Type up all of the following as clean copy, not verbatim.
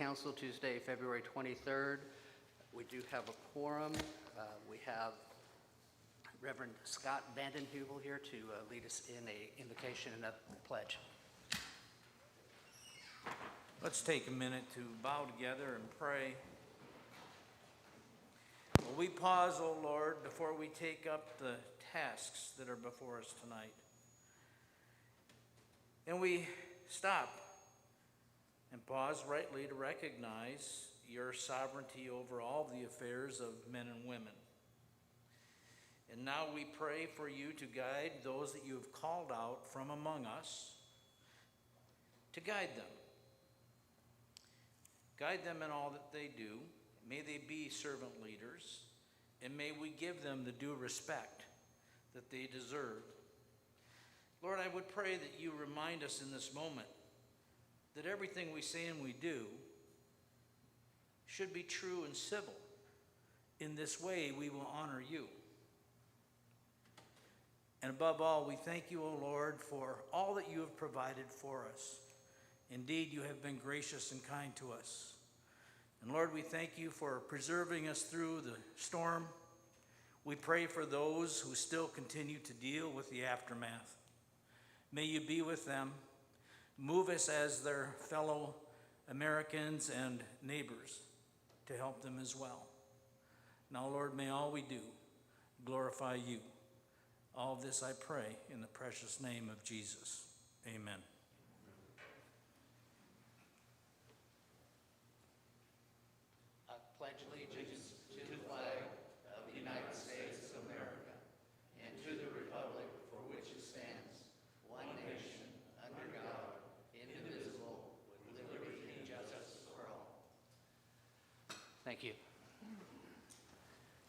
Council, Tuesday, February 23rd. We do have a quorum. We have Reverend Scott Vandenheuvel here to lead us in an invocation and a pledge. Let's take a minute to bow together and pray. Will we pause, O Lord, before we take up the tasks that are before us tonight? And we stop and pause rightly to recognize your sovereignty over all the affairs of men and women. And now we pray for you to guide those that you have called out from among us, to guide them. Guide them in all that they do. May they be servant leaders, and may we give them the due respect that they deserve. Lord, I would pray that you remind us in this moment that everything we say and we do should be true and civil. In this way, we will honor you. And above all, we thank you, O Lord, for all that you have provided for us. Indeed, you have been gracious and kind to us. And Lord, we thank you for preserving us through the storm. We pray for those who still continue to deal with the aftermath. May you be with them. Move us as their fellow Americans and neighbors to help them as well. Now, Lord, may all we do glorify you. All of this I pray in the precious name of Jesus. Amen. I pledge allegiance to the flag of the United States of America and to the republic for which it stands, one nation, under God, indivisible, with liberty and justice for all. Thank you.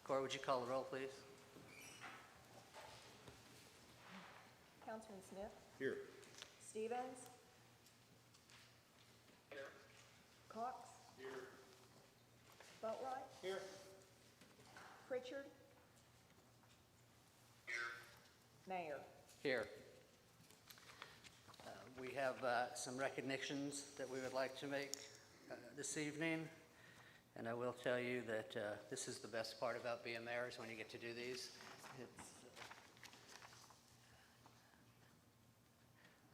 Cora, would you call the roll, please? Councilman Smith? Here. Stevens? Here. Cox? Here. Boatright? Here. Pritchard? Here. Mayor? Here. We have some recognitions that we would like to make this evening. And I will tell you that this is the best part about being mayor is when you get to do these.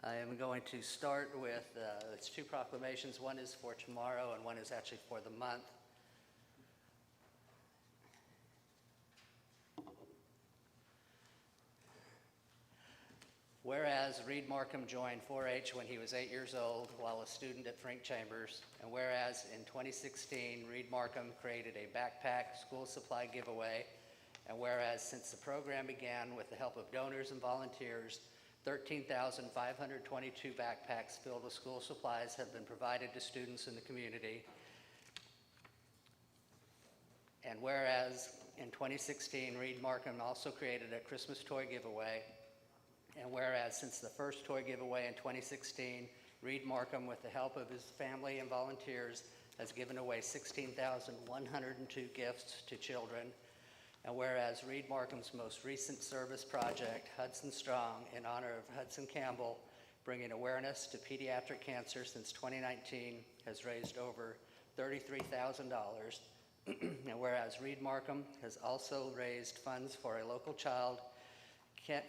I am going to start with, it's two proclamations. One is for tomorrow and one is actually for the month. Whereas Reed Markham joined 4-H when he was 8 years old while a student at Frank Chambers, and whereas in 2016, Reed Markham created a backpack school supply giveaway, and whereas since the program began with the help of donors and volunteers, 13,522 backpacks filled with school supplies have been provided to students in the community. And whereas in 2016, Reed Markham also created a Christmas toy giveaway. And whereas since the first toy giveaway in 2016, Reed Markham, with the help of his family and volunteers, has given away 16,102 gifts to children. And whereas Reed Markham's most recent service project, Hudson Strong, in honor of Hudson Campbell, bringing awareness to pediatric cancer since 2019, has raised over $33,000. And whereas Reed Markham has also raised funds for a local child,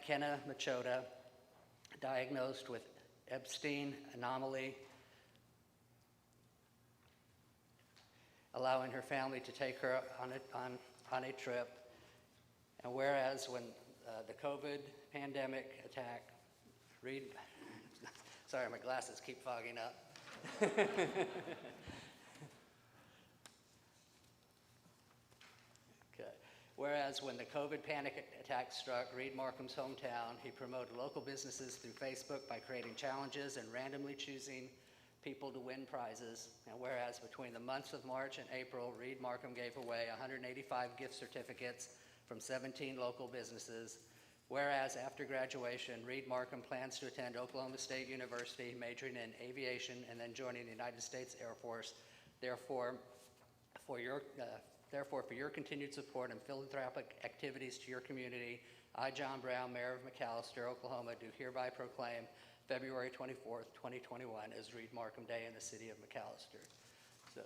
Kenna Machota, diagnosed with Epstein anomaly, allowing her family to take her on a trip. And whereas when the COVID pandemic attack, sorry, my glasses keep fogging up. Whereas when the COVID panic attack struck Reed Markham's hometown, he promoted local businesses through Facebook by creating challenges and randomly choosing people to win prizes. And whereas between the months of March and April, Reed Markham gave away 185 gift certificates from 17 local businesses. Whereas after graduation, Reed Markham plans to attend Oklahoma State University, majoring in aviation and then joining the United States Air Force. Therefore, for your continued support and philanthropic activities to your community, I, John Brown, Mayor of McAlester, Oklahoma, do hereby proclaim February 24th, 2021 as Reed Markham Day in the city of McAlester. So So.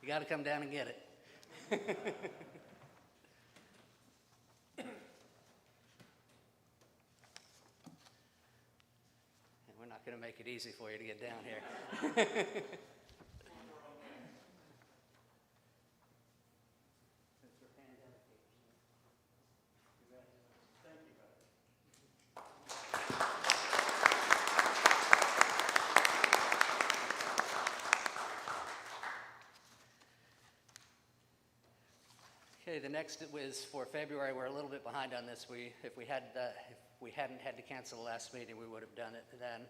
You got to come down and get it. And we're not going to make it easy for you to get down here. Okay, the next was for February. We're a little bit behind on this. If we hadn't had to cancel the last meeting, we would have done it then.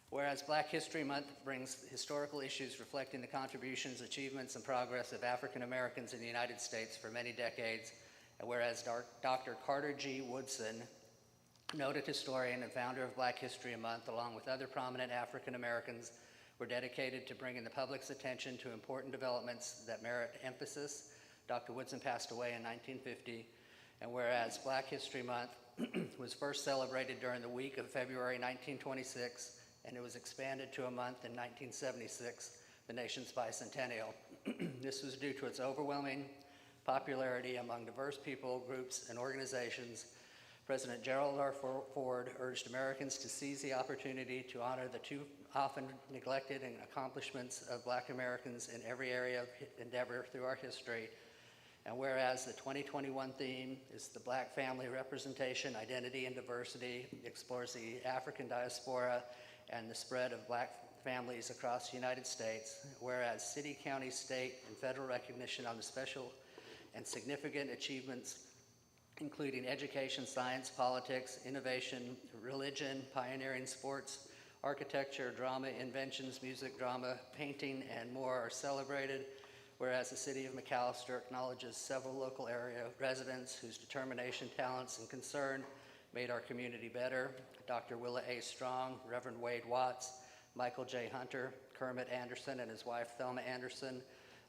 Whereas Black History Month brings historical issues reflecting the contributions, achievements, and progress of African Americans in the United States for many decades, and whereas Dr. Carter G. Woodson, noted historian and founder of Black History Month, along with other prominent African Americans, were dedicated to bringing the public's attention to important developments that merit emphasis. Dr. Woodson passed away in 1950, and whereas Black History Month was first celebrated during the week of February 1926, and it was expanded to a month in 1976, the nation's bicentennial. This was due to its overwhelming popularity among diverse people, groups, and organizations. President Gerald R. Ford urged Americans to seize the opportunity to honor the too often neglected and accomplishments of Black Americans in every area of endeavor through our history. And whereas the 2021 theme is the Black family representation, identity, and diversity, explores the African diaspora and the spread of Black families across the United States, whereas city, county, state, and federal recognition on the special and significant achievements including education, science, politics, innovation, religion, pioneering sports, architecture, drama, inventions, music, drama, painting, and more are celebrated, whereas the city of McAlester acknowledges several local area residents whose determination, talents, and concern made our community better. Dr. Willa A. Strong, Reverend Wade Watts, Michael J. Hunter, Kermit Anderson and his wife Thelma Anderson,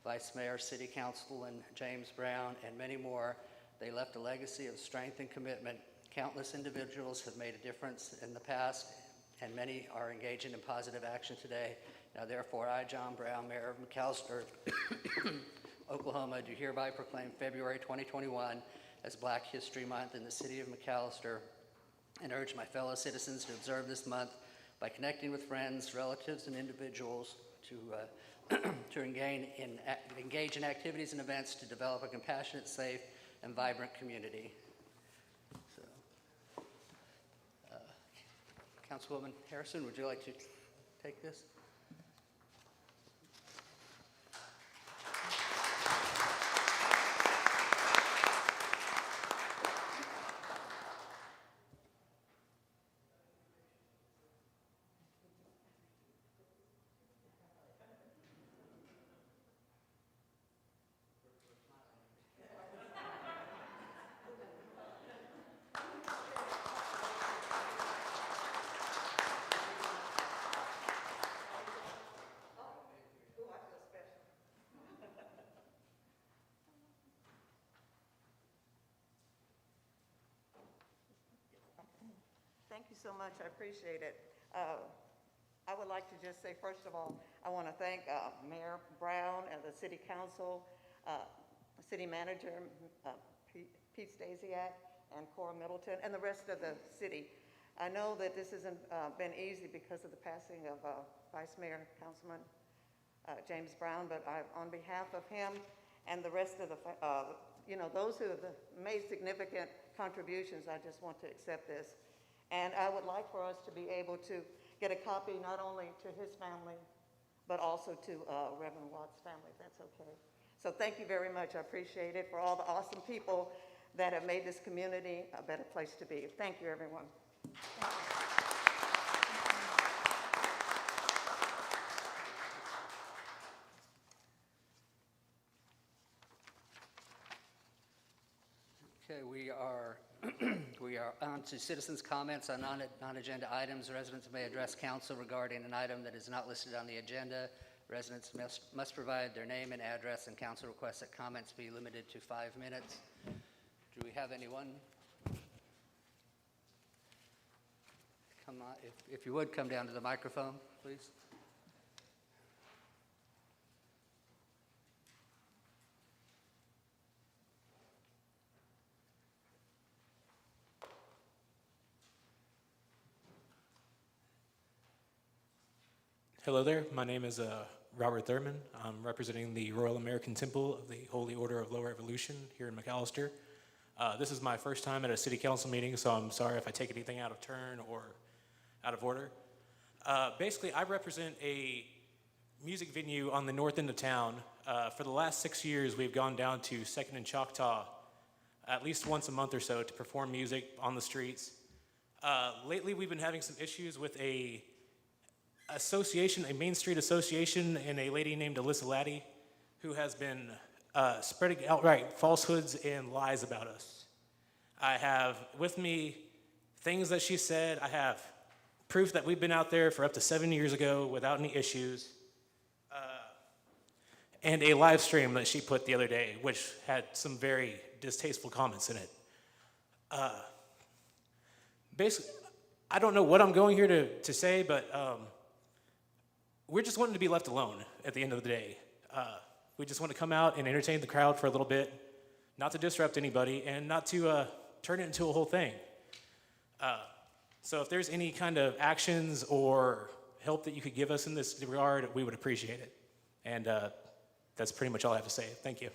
Vice Mayor, City Councilman James Brown, and many more. They left a legacy of strength and commitment. Countless individuals have made a difference in the past, and many are engaging in positive action today. Now therefore, I, John Brown, Mayor of McAlester, Oklahoma, do hereby proclaim February 2021 as Black History Month in the city of McAlester, and urge my fellow citizens to observe this month by connecting with friends, relatives, and individuals to engage in activities and events to develop a compassionate, safe, and vibrant community. So, Councilwoman Harrison, would you like to take this? Thank you so much. I appreciate it. I would like to just say, first of all, I want to thank Mayor Brown and the City Council, City Manager Pete Stasiak, and Cora Middleton, and the rest of the city. I know that this hasn't been easy because of the passing of Vice Mayor Councilman James Brown, but on behalf of him and the rest of the, those who have made significant contributions, I just want to accept this. And I would like for us to be able to get a copy not only to his family, but also to Reverend Watts' family, if that's okay. So thank you very much. I appreciate it, for all the awesome people that have made this community a better place to be. Thank you, everyone. Thank you. Okay, we are on to citizens' comments on non-agenda items. Residents may address council regarding an item that is not listed on the agenda. Residents must provide their name and address, and council requests that comments be limited to 5 minutes. Do we have anyone? if you would, come down to the microphone, please. Hello there, my name is Rowdy Thurman. I'm representing the Royal American Temple of the Holy Order of Low Revolution here in McAlester. This is my first time at a city council meeting, so I'm sorry if I take anything out of turn or out of order. Basically, I represent a music venue on the north end of town. For the last 6 years, we've gone down to 2nd and Choctaw at least once a month or so to perform music on the streets. Lately, we've been having some issues with a Main Street association, and a lady named Alyssa Laddie, who has been spreading outright falsehoods and lies about us. I have with me things that she said. I have proof that we've been out there for up to 7 years ago without any issues, and a live stream that she put the other day, which had some very distasteful comments in it. Basically, I don't know what I'm going here to say, but we're just wanting to be left alone at the end of the day. We just want to come out and entertain the crowd for a little bit, not to disrupt anybody, and not to turn it into a whole thing. So if there's any kind of actions or help that you could give us in this regard, we would appreciate it. And that's pretty much all I have to say. Thank you.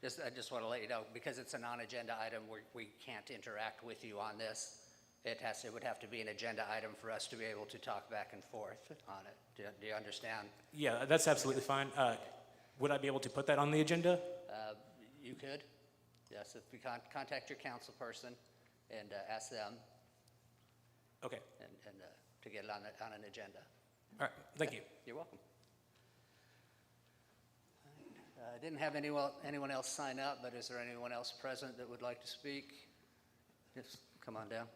I just want to let you know, because it's a non-agenda item, we can't interact with you on this. It would have to be an agenda item for us to be able to talk back and forth on it. Do you understand? Yeah, that's absolutely fine. Would I be able to put that on the agenda? You could. Yes, if you contact your council person and ask them Okay. and to get it on an agenda. All right. Thank you. You're welcome. I didn't have anyone else sign up, but is there anyone else present that would like to speak? Yes, come on down.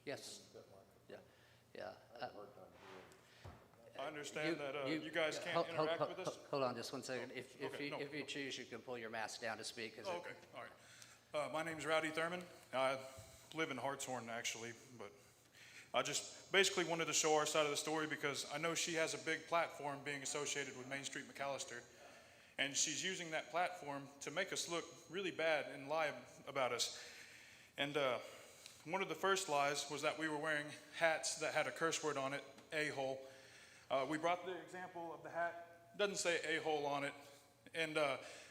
Yes. Yeah. I understand that you guys can't interact with us. Hold on just one second. Okay, no. If you choose, you can pull your mask down to speak. Oh, okay, all right. My name's Rowdy Thurman. I live in Hartshorn, actually, but I just basically wanted to show our side of the story because I know she has a big platform being associated with Main Street McAlester, and she's using that platform to make us look really bad and lie about us. And one of the first lies was that we were wearing hats that had a curse word on it, a-hole. We brought the example of the hat, doesn't say a-hole on it. And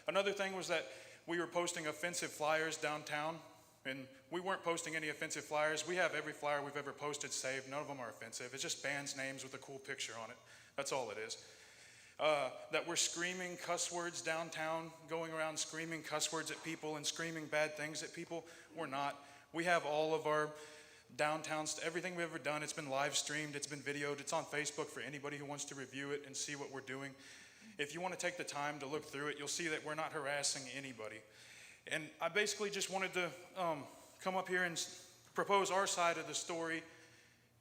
another thing was that we were posting offensive flyers downtown, and we weren't posting any offensive flyers. We have every flyer we've ever posted saved. None of them are offensive. It's just bands' names with a cool picture on it. That's all it is. That we're screaming cuss words downtown, going around screaming cuss words at people and screaming bad things at people. We're not. We have all of our downtown, everything we've ever done. It's been live streamed, it's been videoed, it's on Facebook for anybody who wants to review it and see what we're doing. If you want to take the time to look through it, you'll see that we're not harassing anybody. And I basically just wanted to come up here and propose our side of the story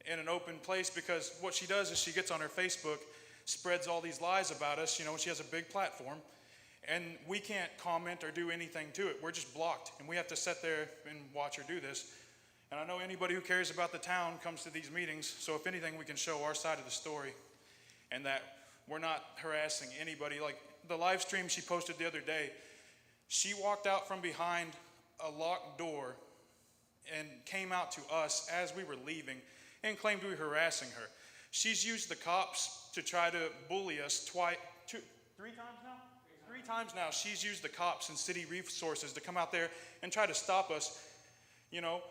in an open place, because what she does is she gets on her Facebook, spreads all these lies about us. You know, she has a big platform, and we can't comment or do anything to it. We're just blocked, and we have to sit there and watch her do this. And I know anybody who cares about the town comes to these meetings, so if anything, we can show our side of the story and that we're not harassing anybody. Like the live stream she posted the other day, she walked out from behind a locked door and came out to us as we were leaving and claimed we were harassing her. She's used the cops to try to bully us three times now? 3 times now she's used the cops and city resources to come out there and try to stop us, you know,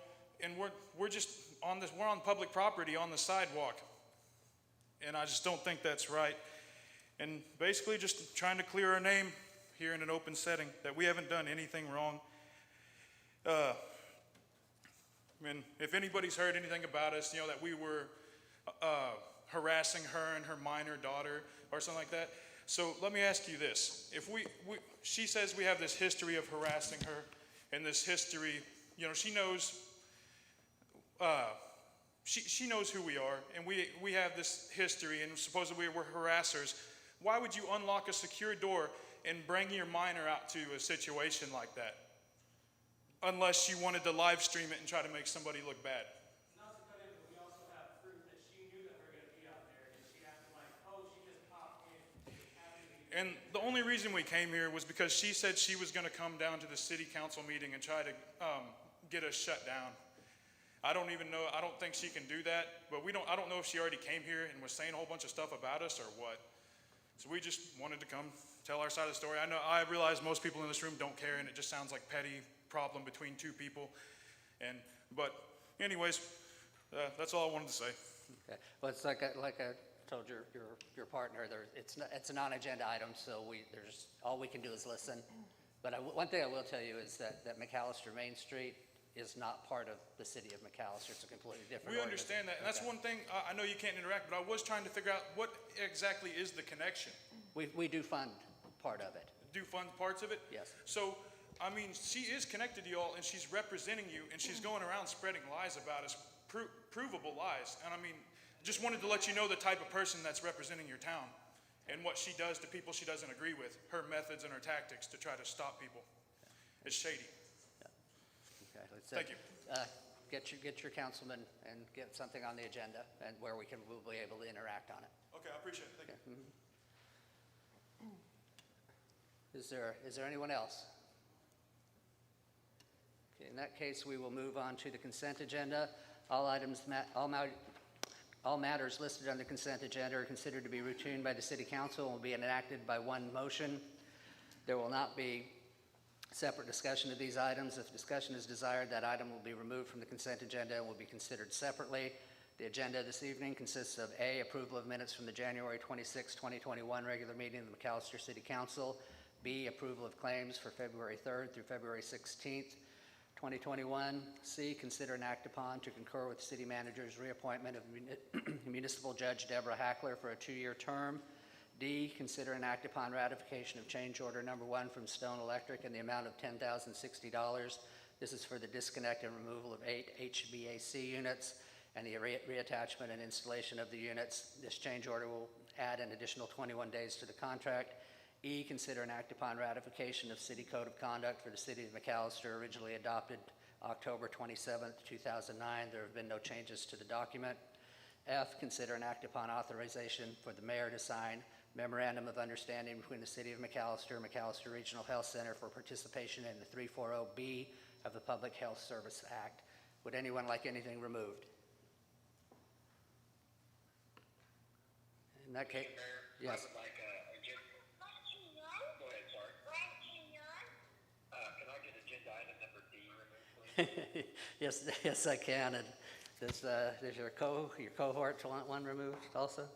and we're just on this, we're on public property on the sidewalk. And I just don't think that's right. And basically just trying to clear our name here in an open setting, that we haven't done anything wrong. And if anybody's heard anything about us, you know, that we were harassing her and her minor daughter or something like that. So let me ask you this. If she says we have this history of harassing her, and this history, you know, she knows she knows who we are, and we have this history, and supposedly we're harassers. Why would you unlock a secure door and bring your minor out to a situation like that? unless she wanted to live stream it and try to make somebody look bad. Not to cut in, but we also have proof that she knew that we were gonna be out there, and she acted like, oh, she just popped in. And the only reason we came here was because she said she was gonna come down to the city council meeting and try to get us shut down. I don't even know, I don't think she can do that, but I don't know if she already came here and was saying a whole bunch of stuff about us or what. So we just wanted to come tell our side of the story. I realize most people in this room don't care, and it just sounds like petty problem between two people. But anyways, that's all I wanted to say. Okay. Well, it's like I told your partner, it's a non-agenda item, so all we can do is listen. But one thing I will tell you is that McAlester Main Street is not part of the city of McAlester. It's a completely different We ordinance. understand that, and that's Okay. one thing, I know you can't interact, but I was trying to figure out what exactly is the connection? We do fund part of it. Do fund parts of it? Yes. So, I mean, she is connected to you all, and she's representing you, and she's going around spreading lies about us, provable lies. And I mean, just wanted to let you know the type of person that's representing your town and what she does to people she doesn't agree with, her methods and her tactics to try to stop people. It's shady. Okay, let's, Thank you. Get your councilman and get something on the agenda and where we'll be able to interact on it. Okay, I appreciate it. Thank you. Is there anyone else? Okay, in that case, we will move on to the consent agenda. All matters listed on the consent agenda are considered to be routine by the city council and will be enacted by one motion. There will not be separate discussion of these items. If discussion is desired, that item will be removed from the consent agenda and will be considered separately. The agenda this evening consists of A, approval of minutes from the January 26, 2021 regular meeting of the McAlester City Council. B, approval of claims for February 3rd through February 16th, 2021. C, consider and act upon to concur with the city manager's reappointment of municipal judge Deborah Hackler for a 2-year term. D, consider and act upon ratification of change order number 1 from Stone Electric in the amount of $10,060. This is for the disconnect and removal of 8 HVAC units and the reattachment and installation of the units. This change order will add an additional 21 days to the contract. E, consider and act upon ratification of City Code of Conduct for the City of McAlester, originally adopted October 27th, 2009. There have been no changes to the document. F, consider and act upon authorization for the mayor to sign memorandum of understanding between the City of McAlester, McAlester Regional Health Center for participation in the 340B of the Public Health Service Act. Would anyone like anything removed? In that case, Mayor, yes. I would like go ahead, sorry. Can I get agenda item number D removed, please? Yes, I can. And does your cohort want one removed also?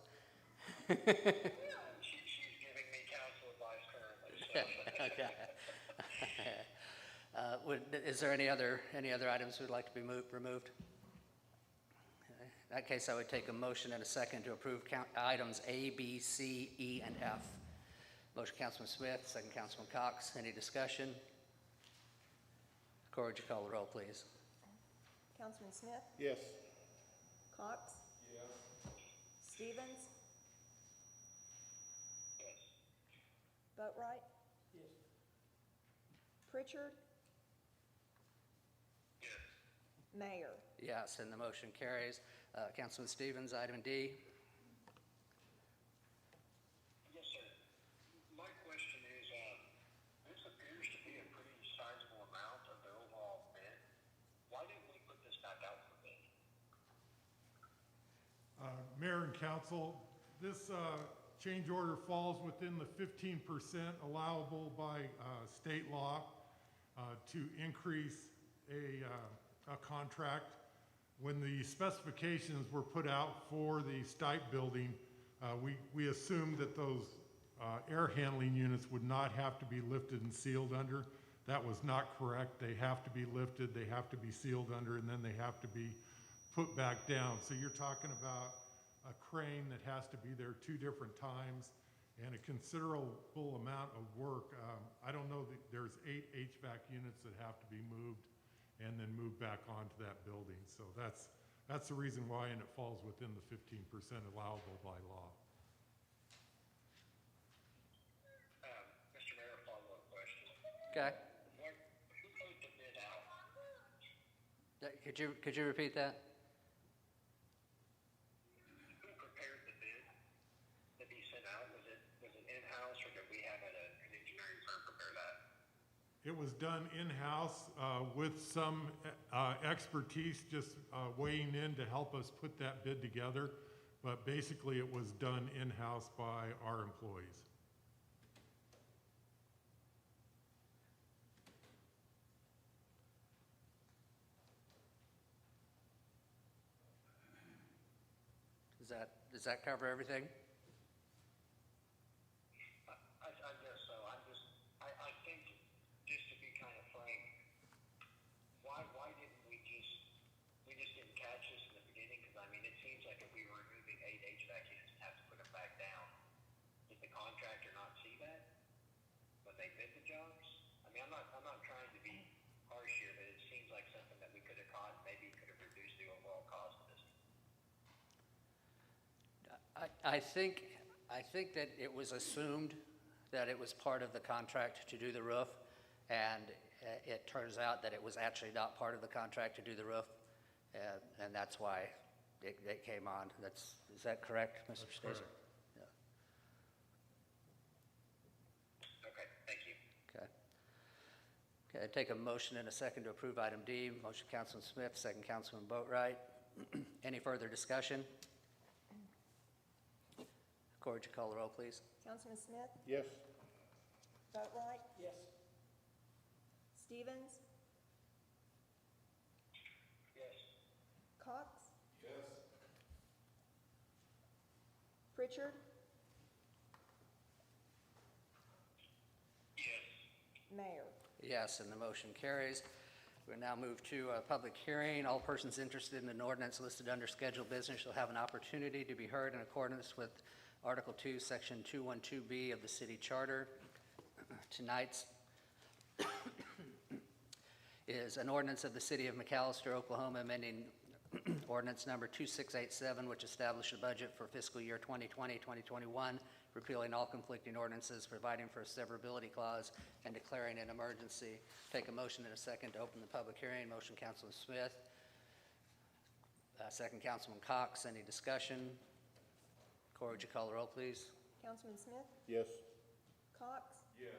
She's giving me counsel advice currently, so. Is there any other items we'd like to be removed? In that case, I would take a motion and a second to approve items A, B, C, E, and F. Motion, Councilman Smith, second, Councilman Cox. Any discussion? Cora, would you call the roll, please? Councilman Smith? Yes. Cox? Yes. Stevens? Yes. Boatright? Yes. Pritchard? Yes. Mayor? Yes, and the motion carries. Councilman Stevens, item D. Yes, sir. My question is, this appears to be a pretty sizable amount of the overall bid. Why didn't we put this back out for bid? Mayor and council, this change order falls within the 15% allowable by state law to increase a contract. When the specifications were put out for the Stipe building, we assumed that those air handling units would not have to be lifted and sealed under. That was not correct. They have to be lifted, they have to be sealed under, and then they have to be put back down. So you're talking about a crane that has to be there 2 different times and a considerable amount of work. I don't know, there's 8 HVAC units that have to be moved and then moved back onto that building. So that's the reason why, and it falls within the 15% allowable by law. Mr. Mayor, follow-up question. Okay. Who put the bid out? Could you repeat that? Who prepared the bid to be sent out? Was it in-house, or did we have an engineering firm prepare that? It was done in-house with some expertise just weighing in to help us put that bid together. But basically, it was done in-house by our employees. Does that cover everything? I guess so. I think, just to be kind of frank, why didn't we just didn't catch this in the beginning? Because, I mean, it seems like if we were removing 8 HVAC units and have to put them back down, did the contractor not see that when they bid the jobs? I mean, I'm not trying to be harsh here, but it seems like something that we could have caught, and maybe could have reduced the overall cost of this. I think that it was assumed that it was part of the contract to do the roof, and it turns out that it was actually not part of the contract to do the roof, and that's why it came on. Is that correct, Mr. Stacer? Yeah. Okay, thank you. Okay. Okay, I take a motion and a second to approve item D. Motion, Councilman Smith, second, Councilman Boatright. Any further discussion? Corr, would you call the roll, please? Councilman Smith? Yes. Boatright? Yes. Stevens? Yes. Cox? Yes. Pritchard? Yes. Mayor? Yes, and the motion carries. We'll now move to a public hearing. All persons interested in an ordinance listed under scheduled business shall have an opportunity to be heard in accordance with Article 2, Section 212B of the City Charter. Tonight's is an ordinance of the City of McAlester, Oklahoma, amending ordinance number 2687, which established a budget for fiscal year 2020-2021, repealing all conflicting ordinances, providing for a severability clause, and declaring an emergency. Take a motion and a second to open the public hearing. Motion, Councilman Smith. Second, Councilman Cox. Any discussion? Corr, would you call the roll, please? Councilman Smith? Yes. Cox? Yes.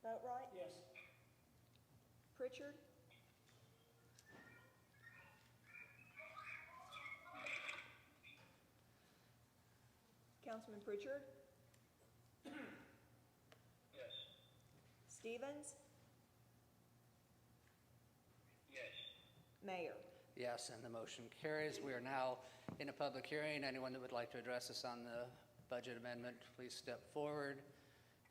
Boatright? Yes. Pritchard? Councilman Pritchard? Yes. Stevens? Yes. Mayor? Yes, and the motion carries. We are now in a public hearing. Anyone that would like to address us on the budget amendment, please step forward.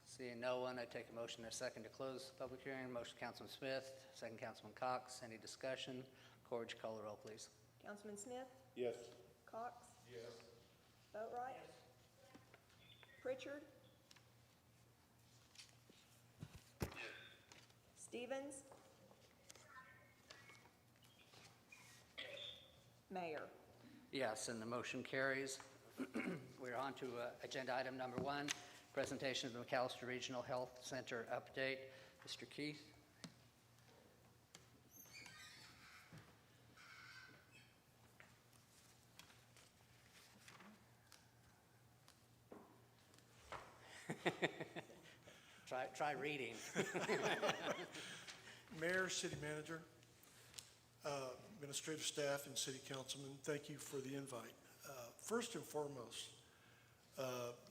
Seeing no one, I take a motion and a second to close the public hearing. Motion, Councilman Smith, second, Councilman Cox. Any discussion? Corr, would you call the roll, please? Councilman Smith? Yes. Cox? Yes. Boatright? Pritchard? Yes. Stevens? Mayor? Yes, and the motion carries. We're on to agenda item number 1, presentation of the McAlester Regional Health Center update. Mr. Keith? Try reading. Mayor, City Manager, administrative staff, and City Councilmen, thank you for the invite. First and foremost,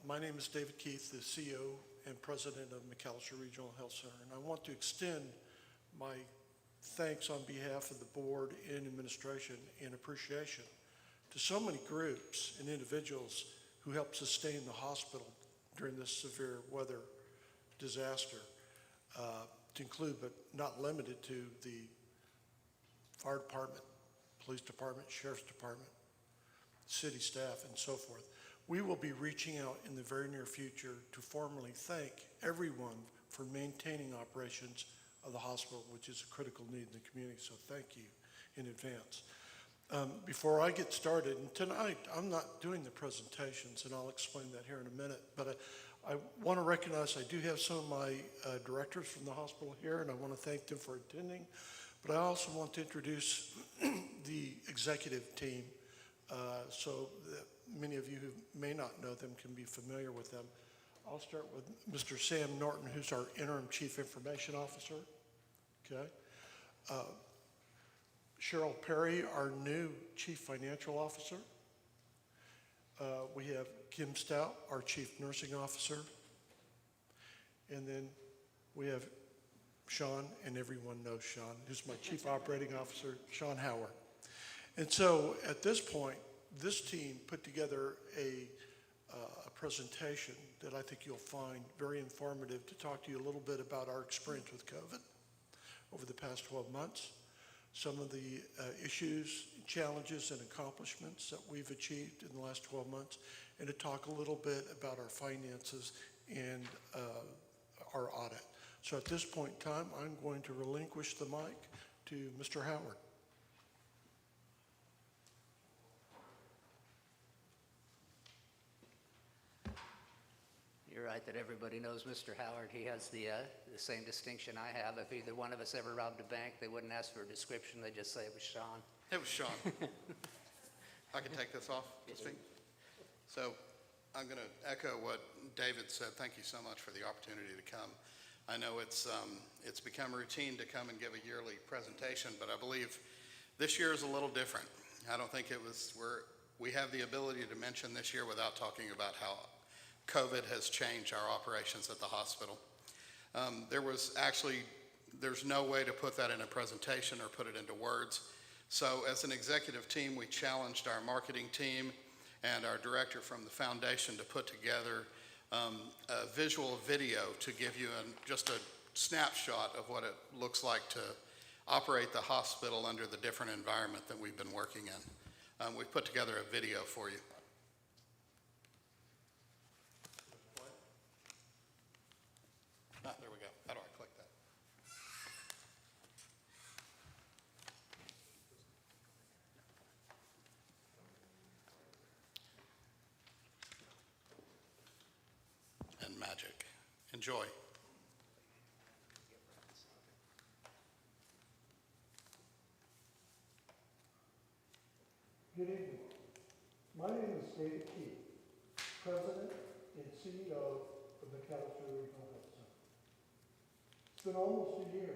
my name is David Keith, the CEO and President of McAlester Regional Health Center, and I want to extend my thanks on behalf of the board and administration and appreciation to so many groups and individuals who helped sustain the hospital during this severe weather disaster, to include but not limited to the fire department, police department, sheriff's department, city staff, and so forth. We will be reaching out in the very near future to formally thank everyone for maintaining operations of the hospital, which is a critical need in the community, so thank you in advance. Before I get started, and tonight I'm not doing the presentations, and I'll explain that here in a minute, but I want to recognize I do have some of my directors from the hospital here, and I want to thank them for attending. But I also want to introduce the executive team so that many of you who may not know them can be familiar with them. I'll start with Mr. Sam Norton, who's our interim chief information officer. Okay. Cheryl Perry, our new chief financial officer. We have Kim Stout, our chief nursing officer. And then we have Sean, and everyone knows Sean, who's my chief operating officer, Sean Howard. And so at this point, this team put together a presentation that I think you'll find very informative to talk to you a little bit about our experience with COVID over the past 12 months, some of the issues, challenges, and accomplishments that we've achieved in the last 12 months, and to talk a little bit about our finances and our audit. So at this point in time, I'm going to relinquish the mic to Mr. Howard. You're right that everybody knows Mr. Howard. He has the same distinction I have. If either one of us ever robbed a bank, they wouldn't ask for a description. They'd just say it was Sean. It was Sean. I can take this off, speak? So I'm going to echo what David said. Thank you so much for the opportunity to come. I know it's become routine to come and give a yearly presentation, but I believe this year is a little different. I don't think we have the ability to mention this year without talking about how COVID has changed our operations at the hospital. There's no way to put that in a presentation or put it into words. So as an executive team, we challenged our marketing team and our director from the foundation to put together a visual video to give you just a snapshot of what it looks like to operate the hospital under the different environment that we've been working in. We've put together a video for you. There we go. How do I click that? And magic. Enjoy. Good evening. My name is David Keith, President and CEO of McAlester Regional Health Center. It's been almost a year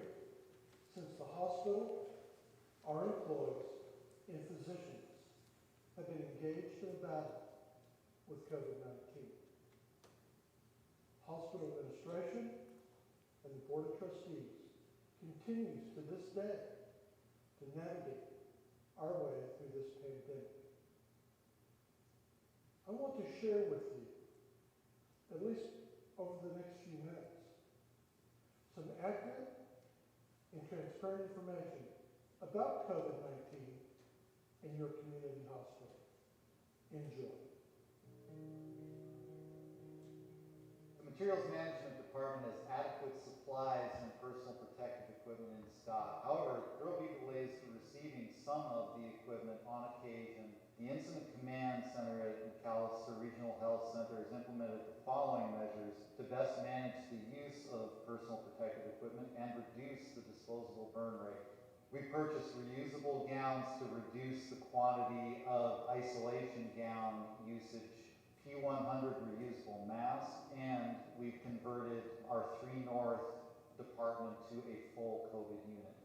since the hospital, our employees, and physicians have been engaged in a battle with COVID-19. Hospital administration and the Board of Trustees continues to this day to navigate our way through this pandemic. I want to share with you, at least over the next few minutes, some accurate and transparent information about COVID-19 in your community hospital. Enjoy. The Materials Management Department has adequate supplies and personal protective equipment in stock. However, there will be delays to receiving some of the equipment on occasion. The Incident Command Center at McAlester Regional Health Center has implemented the following measures to best manage the use of personal protective equipment and reduce the disposable burn rate. We purchased reusable gowns to reduce the quantity of isolation gown usage, P100 reusable masks, and we've converted our 3 North department to a full COVID unit.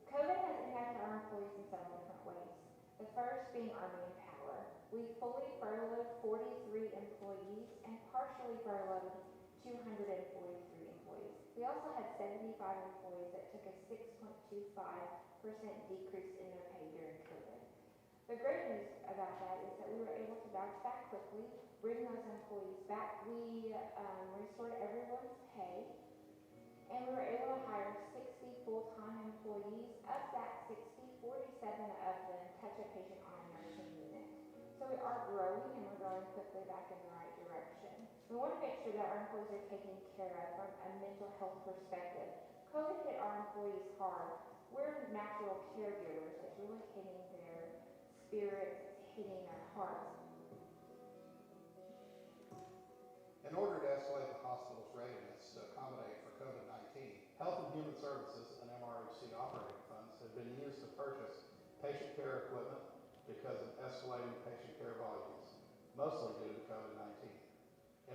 COVID has impacted our employees in several different ways. The first being our manpower. We fully furloughed 43 employees and partially furloughed 243 employees. We also had 75 employees that took a 6.25% decrease in their pay during COVID. The great news about that is that we were able to bounce back quickly, bring those employees back. We restored everyone's pay, and we were able to hire 60 full-time employees. Of that 60, 47 of them touch a patient on a nursing unit. So we are growing, and we're growing quickly back in the right direction. We want to make sure that our employees are taken care of from a mental health perspective. COVID hit our employees hard. We're natural caregivers. It's really hitting their spirits, it's hitting their hearts. In order to escalate the hospital's readiness to accommodate for COVID-19, Health and Human Services and MRHC operating funds have been used to purchase patient care equipment because of escalating patient care volumes, mostly due to COVID-19.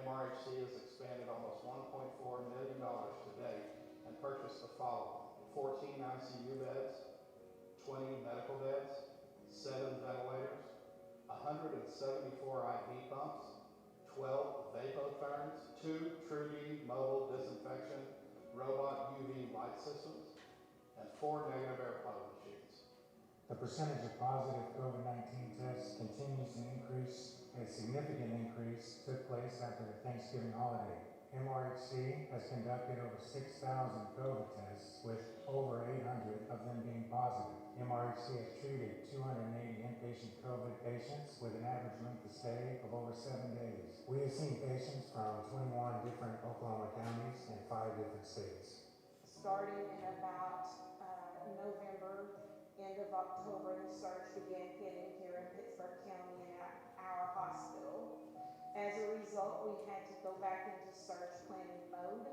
MRHC has expanded almost $1.4 million to date and purchased the following: 14 ICU beds, 20 medical beds, 7 ventilators, 174 IV pumps, 12 vapotherms, 2 TruD mobile disinfection robot UV light systems, and 4 negative air flow machines. The percentage of positive COVID-19 tests continues to increase. A significant increase took place after the Thanksgiving holiday. MRHC has conducted over 6,000 COVID tests, with over 800 of them being positive. MRHC has treated 280 inpatient COVID patients with an average length of stay of over 7 days. We have seen patients from 21 different Oklahoma counties and 5 different states. Starting in about November, end of October, the surge began hitting here in Pittsburgh County and our hospital. As a result, we had to go back into surge planning mode,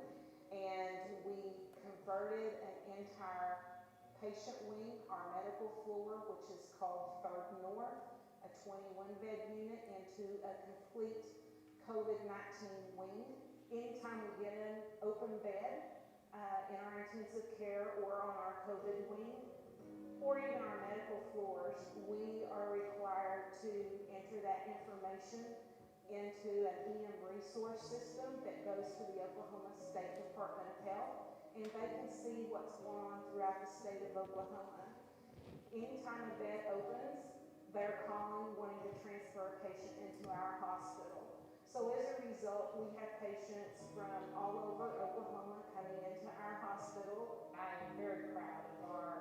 and we converted an entire patient wing, our medical floor, which is called Third North, a 21-bed unit, into a complete COVID-19 wing. Anytime we get an open bed in our intensive care or on our COVID wing, or even our medical floors, we are required to enter that information into an EM resource system that goes to the Oklahoma State Department of Health, and they can see what's going on throughout the state of Oklahoma. Anytime a bed opens, they're calling, wanting to transfer a patient into our hospital. So as a result, we have patients from all over Oklahoma coming into our hospital. I am very proud of our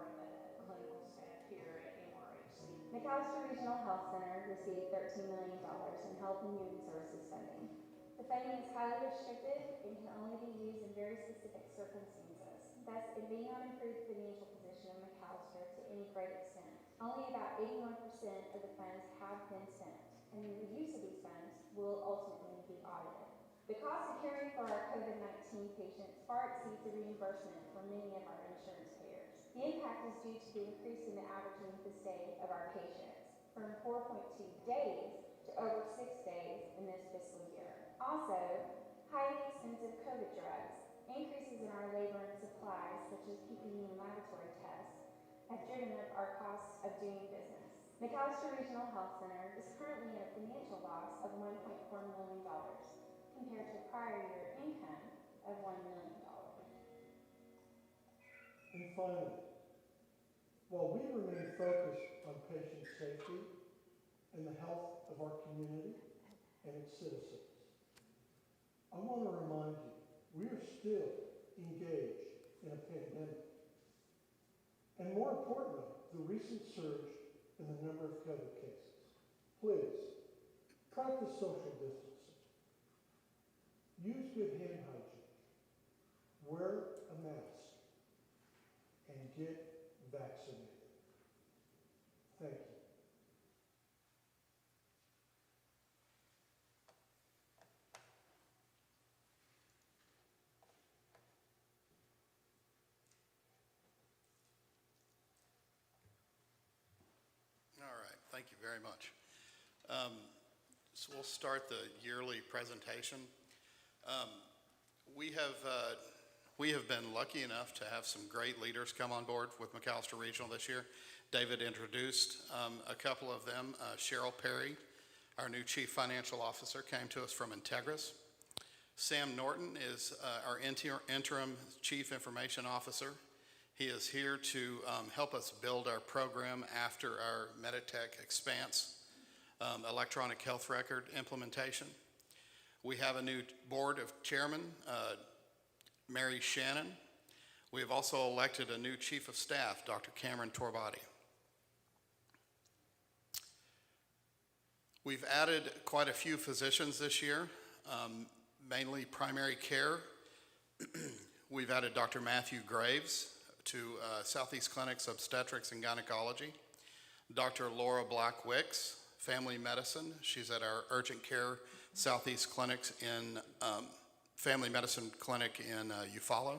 clinical staff here at MRHC. McAlester Regional Health Center received $13 million in Health and Human Services funding. The funding is highly restricted and can only be used in very specific circumstances. Thus, it may not improve the financial position of McAlester to any great extent. Only about 81% of the funds have been spent, and the use of these funds will ultimately be audited. The cost of caring for our COVID-19 patients far exceeds the reimbursement for many of our insurance payers. The impact is due to the increase in the average length of stay of our patients, from 4.2 days to over 6 days in this fiscal year. Also, highly expensive COVID drugs, increases in our labor and supplies, such as PPE and laboratory tests, have driven up our costs of doing business. McAlester Regional Health Center is currently at a financial loss of $1.4 million, compared to prior year income of $1 million. And finally, while we remain focused on patient safety and the health of our community and its citizens, I want to remind you, we are still engaged in a pandemic. And more importantly, the recent surge in the number of COVID cases. Please, practice social distancing. Use good hand hygiene. Wear a mask. And get vaccinated. Thank you. All right, thank you very much. So we'll start the yearly presentation. We have been lucky enough to have some great leaders come on board with McAlester Regional this year. David introduced a couple of them. Cheryl Perry, our new Chief Financial Officer, came to us from Integris. Sam Norton is our interim Chief Information Officer. He is here to help us build our program after our Meditech Expanse electronic health record implementation. We have a new board of chairman, Mary Shannon. We have also elected a new chief of staff, Dr. Cameron Torbati. We've added quite a few physicians this year, mainly primary care. We've added Dr. Matthew Graves to Southeast Clinic's obstetrics and gynecology. Dr. Laura Black-Wicks, family medicine. She's at our urgent care Southeast Clinics in family medicine clinic in Eufaula.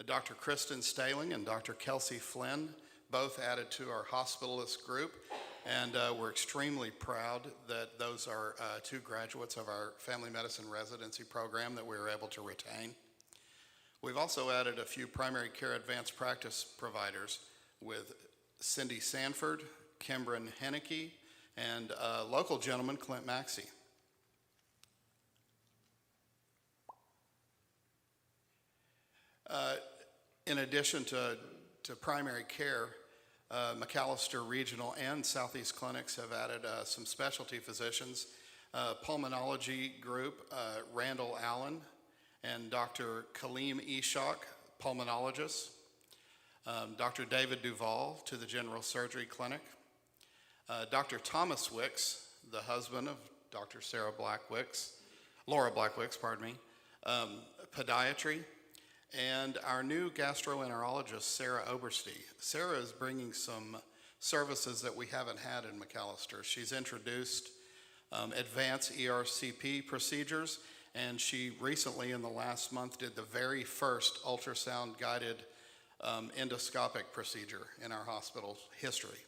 Dr. Kristen Staling and Dr. Kelsey Flynn, both added to our hospitalist group, and we're extremely proud that those are two graduates of our family medicine residency program that we were able to retain. We've also added a few primary care advanced practice providers with Cindy Sanford, Kimbrin Henneke, and a local gentleman, Clint Maxey. In addition to primary care, McAlester Regional and Southeast Clinics have added some specialty physicians. Pulmonology group, Randall Allen and Dr. Kaleem Ishak, pulmonologist. Dr. David Duvall to the General Surgery Clinic. Dr. Thomas Wicks, the husband of Dr. Laura Black Wicks, pardon me, podiatry. And our new gastroenterologist, Sarah Oberste. Sarah is bringing some services that we haven't had in McAlester. She's introduced advanced ERCP procedures, and she recently, in the last month, did the very first ultrasound-guided endoscopic procedure in our hospital history.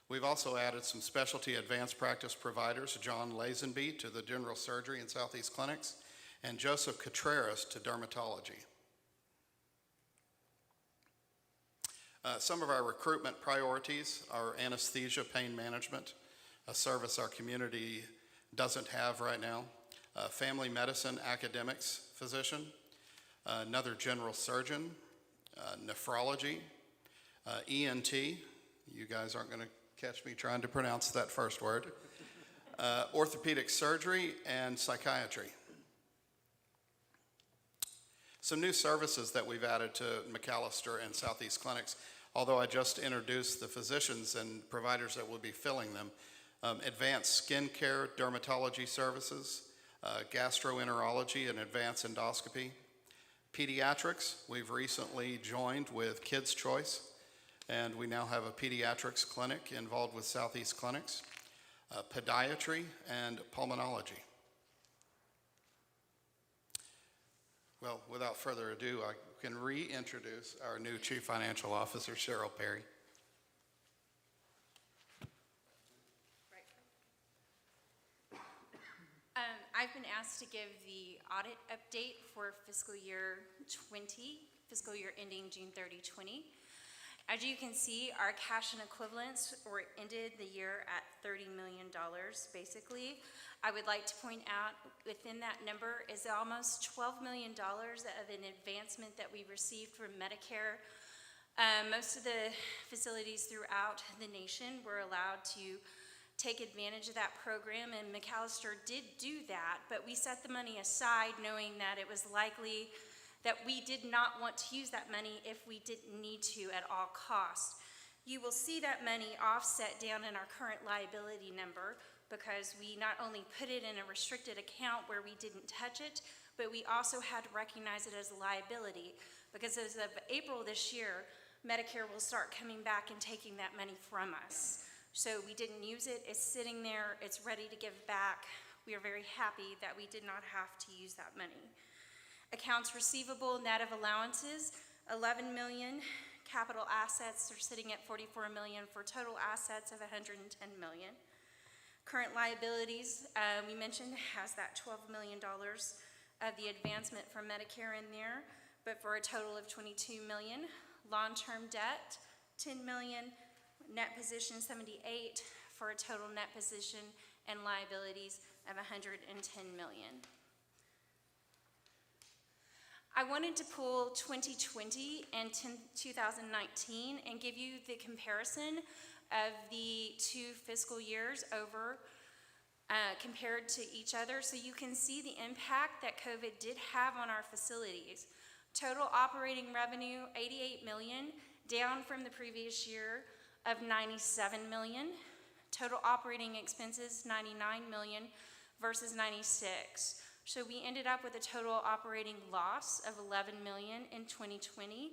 We've also added some specialty advanced practice providers, John Lazenby to the General Surgery and Southeast Clinics, and Joseph Contreras to dermatology. Some of our recruitment priorities are anesthesia pain management, a service our community doesn't have right now, family medicine academics physician, another general surgeon, nephrology, ENT, you guys aren't going to catch me trying to pronounce that first word, orthopedic surgery, and psychiatry. Some new services that we've added to McAlester and Southeast Clinics, although I just introduced the physicians and providers that will be filling them. Advanced skin care, dermatology services, gastroenterology and advanced endoscopy. Pediatrics, we've recently joined with Kids Choice, and we now have a pediatrics clinic involved with Southeast Clinics. Podiatry and pulmonology. Well, without further ado, I can reintroduce our new Chief Financial Officer, Cheryl Perry. I've been asked to give the audit update for fiscal year ending June 30, 20. As you can see, our cash and equivalents ended the year at $30 million, basically. I would like to point out within that number is almost $12 million of an advancement that we received from Medicare. Most of the facilities throughout the nation were allowed to take advantage of that program, and McAlester did do that, but we set the money aside knowing that it was likely that we did not want to use that money if we didn't need to at all costs. You will see that money offset down in our current liability number because we not only put it in a restricted account where we didn't touch it, but we also had to recognize it as a liability because as of April this year, Medicare will start coming back and taking that money from us. So we didn't use it, it's sitting there, it's ready to give back. We are very happy that we did not have to use that money. Accounts receivable, net of allowances, $11 million. Capital assets are sitting at $44 million for total assets of $110 million. Current liabilities, we mentioned, has that $12 million of the advancement from Medicare in there, but for a total of $22 million. Long-term debt, $10 million. Net position 78 for a total net position and liabilities of $110 million. I wanted to pull 2020 and 2019 and give you the comparison of the two fiscal years over compared to each other so you can see the impact that COVID did have on our facilities. Total operating revenue, $88 million, down from the previous year of $97 million. Total operating expenses, $99 million versus $96. So we ended up with a total operating loss of $11 million in 2020.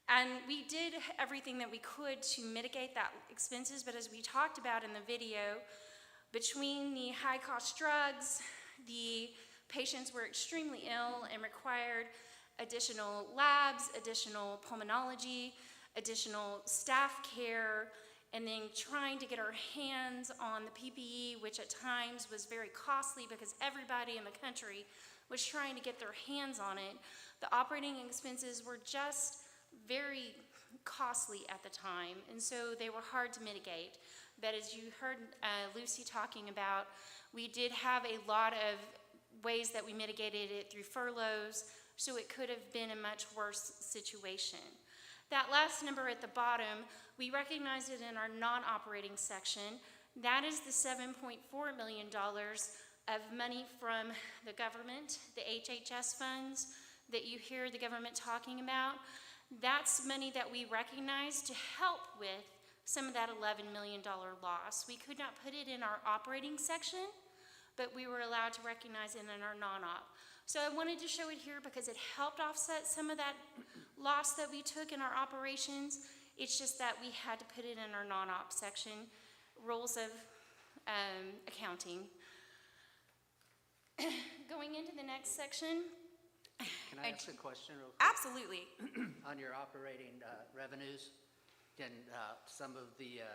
And we did everything that we could to mitigate that expenses, but as we talked about in the video, between the high-cost drugs, the patients were extremely ill and required additional labs, additional pulmonology, additional staff care, and then trying to get our hands on the PPE, which at times was very costly because everybody in the country was trying to get their hands on it. The operating expenses were just very costly at the time, and so they were hard to mitigate. But as you heard Lucy talking about, we did have a lot of ways that we mitigated it through furloughs, so it could have been a much worse situation. That last number at the bottom, we recognized it in our non-operating section. That is the $7.4 million of money from the government, the HHS funds that you hear the government talking about. That's money that we recognize to help with some of that $11 million loss. We could not put it in our operating section, but we were allowed to recognize it in our non-op. So I wanted to show it here because it helped offset some of that loss that we took in our operations. It's just that we had to put it in our non-op section, rules of accounting. Going into the next section. Can I ask a question real quick? Absolutely. On your operating revenues, can some of the,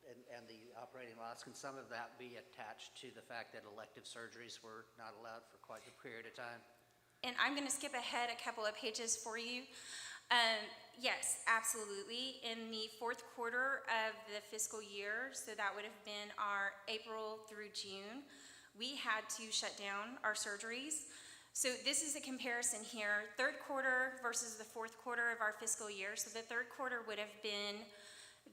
and the operating loss, can some of that be attached to the fact that elective surgeries were not allowed for quite a period of time? And I'm going to skip ahead a couple of pages for you. Yes, absolutely. In the fourth quarter of the fiscal year, so that would have been our April through June, we had to shut down our surgeries. So this is a comparison here, third quarter versus the fourth quarter of our fiscal year. So the third quarter would have been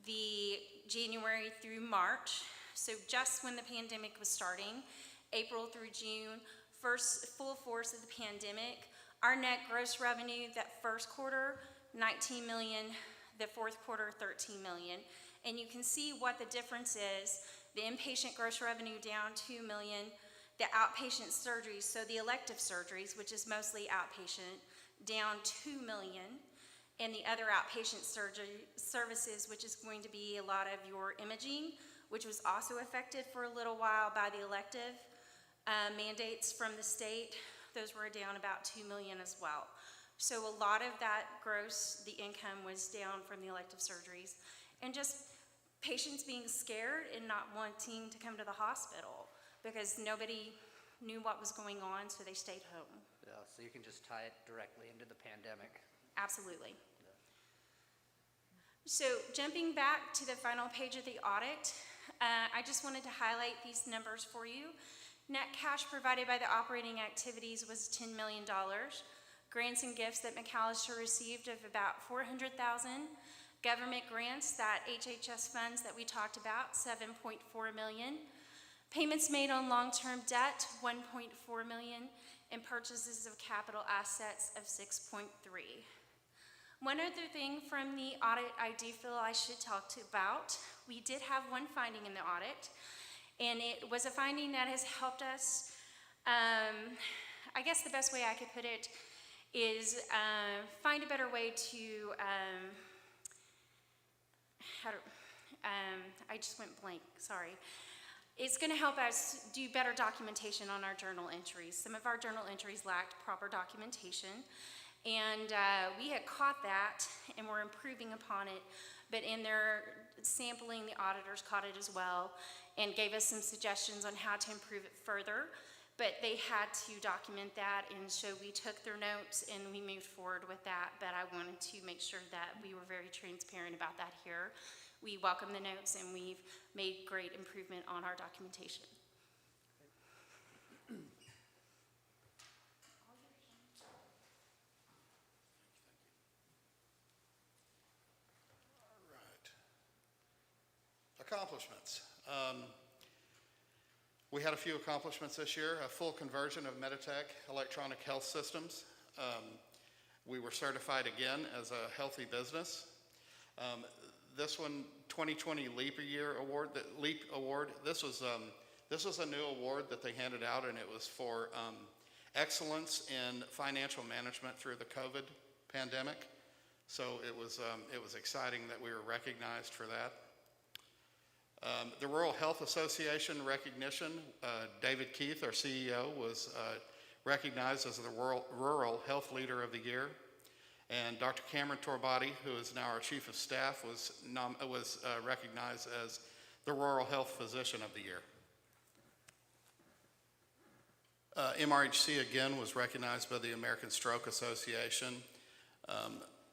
the January through March, so just when the pandemic was starting, April through June, first full force of the pandemic. Our net gross revenue that first quarter, 19 million, the fourth quarter, 13 million. And you can see what the difference is. The inpatient gross revenue down 2 million, the outpatient surgeries, so the elective surgeries, which is mostly outpatient, down 2 million. And the other outpatient surgery services, which is going to be a lot of your imaging, which was also affected for a little while by the elective mandates from the state. Those were down about 2 million as well. So a lot of that gross, the income was down from the elective surgeries. And just patients being scared and not wanting to come to the hospital because nobody knew what was going on, so they stayed home. Yeah, so you can just tie it directly into the pandemic. Absolutely. So jumping back to the final page of the audit, I just wanted to highlight these numbers for you. Net cash provided by the operating activities was $10 million. Grants and gifts that McAlester received of about $400,000. Government grants, that HHS funds that we talked about, $7.4 million. Payments made on long-term debt, $1.4 million. And purchases of capital assets of $6.3 million. One other thing from the audit I do feel I should talk about. We did have one finding in the audit, and it was a finding that has helped us. I guess the best way I could put it is find a better way to, I just went blank, sorry. It's going to help us do better documentation on our journal entries. Some of our journal entries lacked proper documentation, and we had caught that, and we're improving upon it. But in their sampling, the auditors caught it as well and gave us some suggestions on how to improve it further. But they had to document that, and so we took their notes and we moved forward with that. But I wanted to make sure that we were very transparent about that here. We welcome the notes, and we've made great improvement on our documentation. All right. Accomplishments. We had a few accomplishments this year. A full conversion of Meditech electronic health systems. We were certified again as a healthy business. This one, 2020 Leap Award. This was a new award that they handed out, and it was for excellence in financial management through the COVID pandemic. So it was exciting that we were recognized for that. The Rural Health Association recognition. David Keith, our CEO, was recognized as the Rural Health Leader of the Year. And Dr. Cameron Torbati, who is now our Chief of Staff, was recognized as the Rural Health Physician of the Year. MRHC again was recognized by the American Stroke Association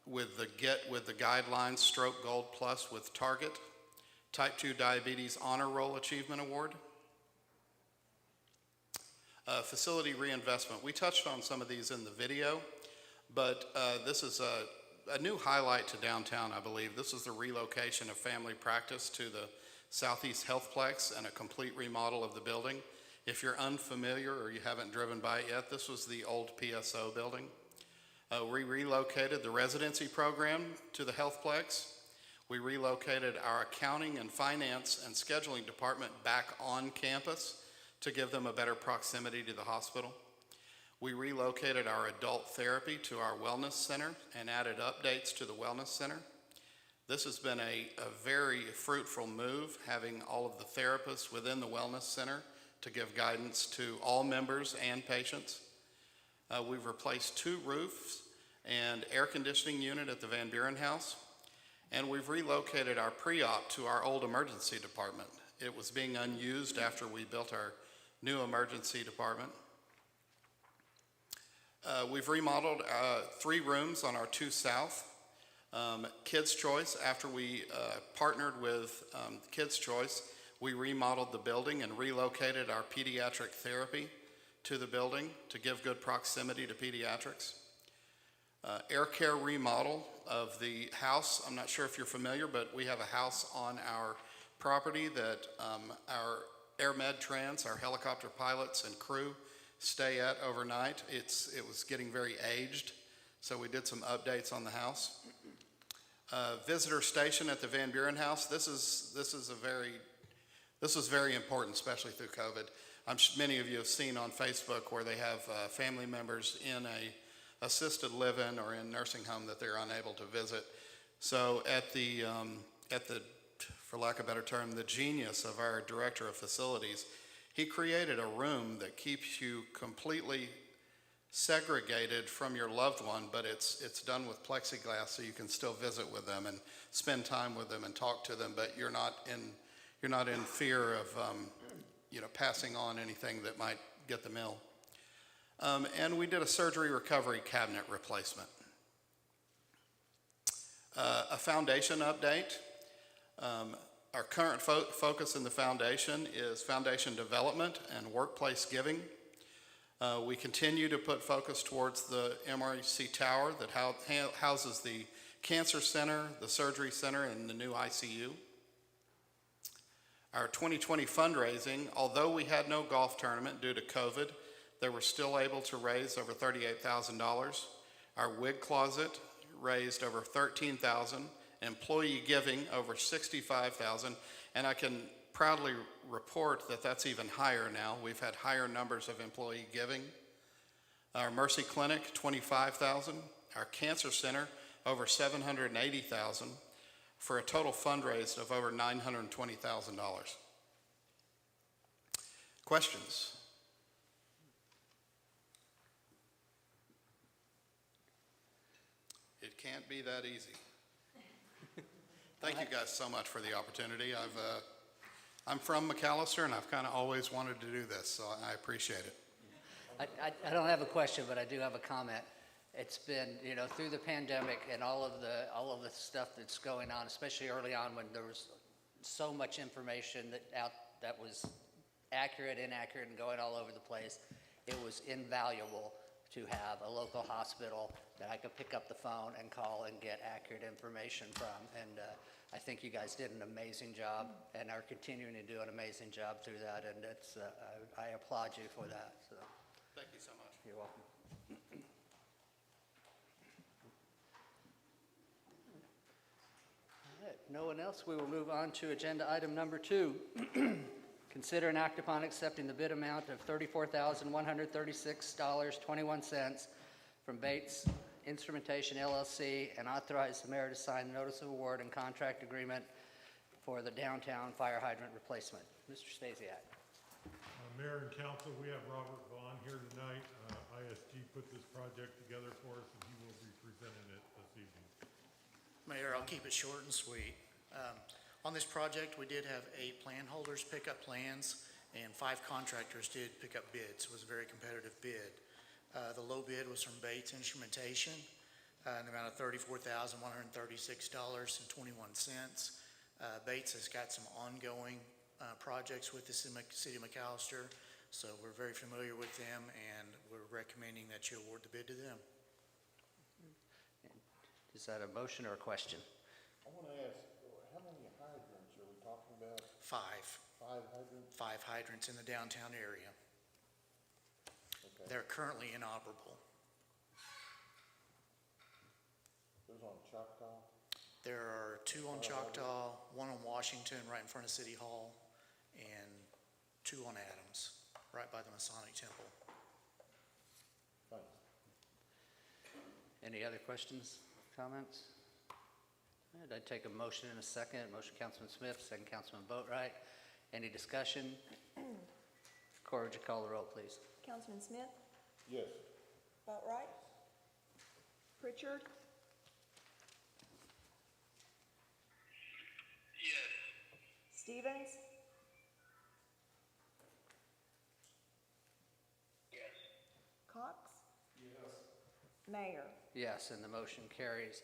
with the guidelines Stroke Gold Plus with Target, Type 2 Diabetes Honor Roll Achievement Award. Facility reinvestment. We touched on some of these in the video, but this is a new highlight to downtown, I believe. This is the relocation of family practice to the Southeast Healthplex and a complete remodel of the building. If you're unfamiliar or you haven't driven by it yet, this was the old PSO building. We relocated the residency program to the Healthplex. We relocated our accounting and finance and scheduling department back on campus to give them a better proximity to the hospital. We relocated our adult therapy to our wellness center and added updates to the wellness center. This has been a very fruitful move, having all of the therapists within the wellness center to give guidance to all members and patients. We've replaced 2 roofs and air conditioning unit at the Van Buren House. And we've relocated our pre-op to our old emergency department. It was being unused after we built our new emergency department. We've remodeled 3 rooms on our 2 South. Kids Choice, after we partnered with Kids Choice, we remodeled the building and relocated our pediatric therapy to the building to give good proximity to pediatrics. Air care remodel of the house. I'm not sure if you're familiar, but we have a house on our property that our Air Med Trans, our helicopter pilots and crew, stay at overnight. It was getting very aged, so we did some updates on the house. Visitor station at the Van Buren House. This was very important, especially through COVID. Many of you have seen on Facebook where they have family members in a assisted live-in or in nursing home that they're unable to visit. So at the, for lack of a better term, the genius of our director of facilities, he created a room that keeps you completely segregated from your loved one, but it's done with plexiglass so you can still visit with them and spend time with them and talk to them, but you're not in fear of passing on anything that might get them ill. And we did a surgery recovery cabinet replacement. A foundation update. Our current focus in the foundation is foundation development and workplace giving. We continue to put focus towards the MRHC tower that houses the cancer center, the surgery center, and the new ICU. Our 2020 fundraising, although we had no golf tournament due to COVID, they were still able to raise over $38,000. Our wig closet raised over $13,000. Employee giving over $65,000. And I can proudly report that that's even higher now. We've had higher numbers of employee giving. Our Mercy Clinic, $25,000. Our Cancer Center, over $780,000, for a total fundraised of over $920,000. Questions? It can't be that easy. Thank you guys so much for the opportunity. I'm from McAlester, and I've kind of always wanted to do this, so I appreciate it. I don't have a question, but I do have a comment. It's been, through the pandemic and all of the stuff that's going on, especially early on when there was so much information that was accurate, inaccurate, and going all over the place, it was invaluable to have a local hospital that I could pick up the phone and call and get accurate information from. And I think you guys did an amazing job and are continuing to do an amazing job through that. And I applaud you for that. So. Thank you so much. You're welcome. All right, no one else, we will move on to agenda item number 2. Consider and act upon accepting the bid amount of $34,136.21 from Bates Instrumentation LLC and authorize the mayor to sign the notice of award and contract agreement for the downtown fire hydrant replacement. Mr. Stasiak. Mayor and council, we have Robert Vaughn here tonight. ISG put this project together for us, and he will be presenting presenting it this evening. Mayor, I'll keep it short and sweet. On this project, we did have 8 plan holders pick up plans, and 5 contractors did pick up bids. It was a very competitive bid. The low bid was from Bates Instrumentation, in the amount of $34,136.21. Bates has got some ongoing projects with the city of McAlester, so we're very familiar with them, and we're recommending that you award the bid to them. Is that a motion or a question? I want to ask, how many hydrants are we talking about? 5 5 hydrants? hydrants in the downtown area. Okay. They're currently inoperable. Those on Choctaw? There are 2 on Choctaw, 1 on Washington right in front of City Hall, and 2 on Adams, right by the Masonic Temple. Thanks. Any other questions, comments? All right, I'd take a motion in a second. Motion, Councilman Smith, second, Councilman Boatright. Any discussion? Cora, would you call the roll, please? Councilman Smith? Yes. Boatright? Pritchard? Yes. Stevens? Yes. Cox? Mayor? Yes, and the motion carries.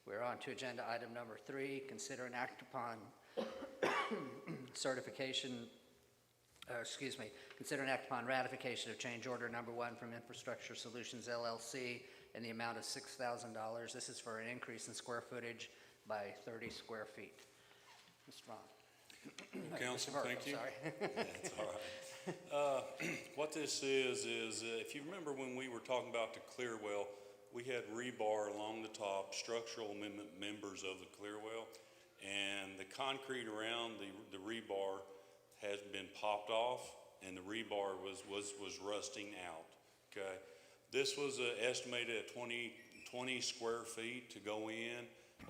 We're on to agenda item number 3, consider and act upon consider and act upon ratification of change order number 1 from Infrastructure Solutions LLC in the amount of $6,000. This is for an increase in square footage by 30 square feet. Mr. Ron. Council, Mr. Burke, thank I'm you. sorry. That's all right. What this is if you remember when we were talking about the clear well, we had rebar along the top, structural amendment members of the clear well, and the concrete around the rebar has been popped off, and the rebar was rusting out. Okay, this was estimated at 20 square feet to go in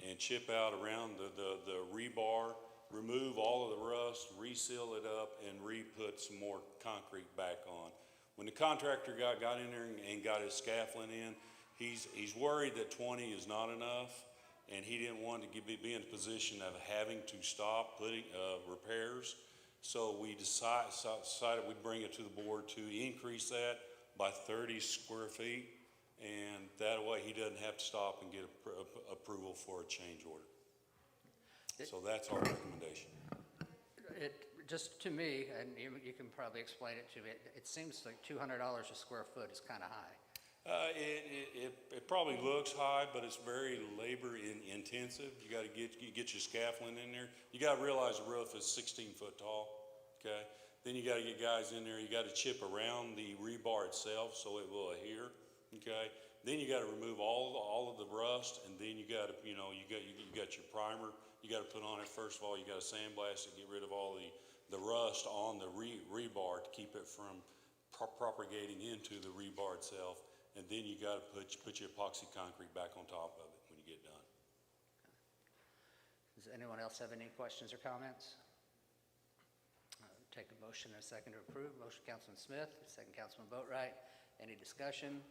and chip out around the rebar, remove all of the rust, reseal it up, and re-put some more concrete back on. When the contractor got in there and got his scaffolding in, he's worried that 20 is not enough, and he didn't want to be in a position of having to stop putting repairs. So we decided we'd bring it to the board to increase that by 30 square feet, and that way he doesn't have to stop and get approval for a change order. So that's our recommendation. Just to me, and you can probably explain it to me, it seems like $200 a square foot is kind of high. It probably looks high, but it's very labor intensive. You got to get your scaffolding in there. You got to realize the roof is 16 foot tall. Okay. Then you got to get guys in there. You got to chip around the rebar itself so it will adhere. Okay. Then you got to remove all of the rust, and then you got to you got your primer. You got to put on it first of all. You got to sandblast it, get rid of all the rust on the rebar to keep it from propagating into the rebar itself. And then you got to put your epoxy concrete back on top of it when you get done. Does anyone else have any questions or comments? Take a motion and a second to approve. Motion, Councilman Smith, second, Councilman Boatright. Any discussion?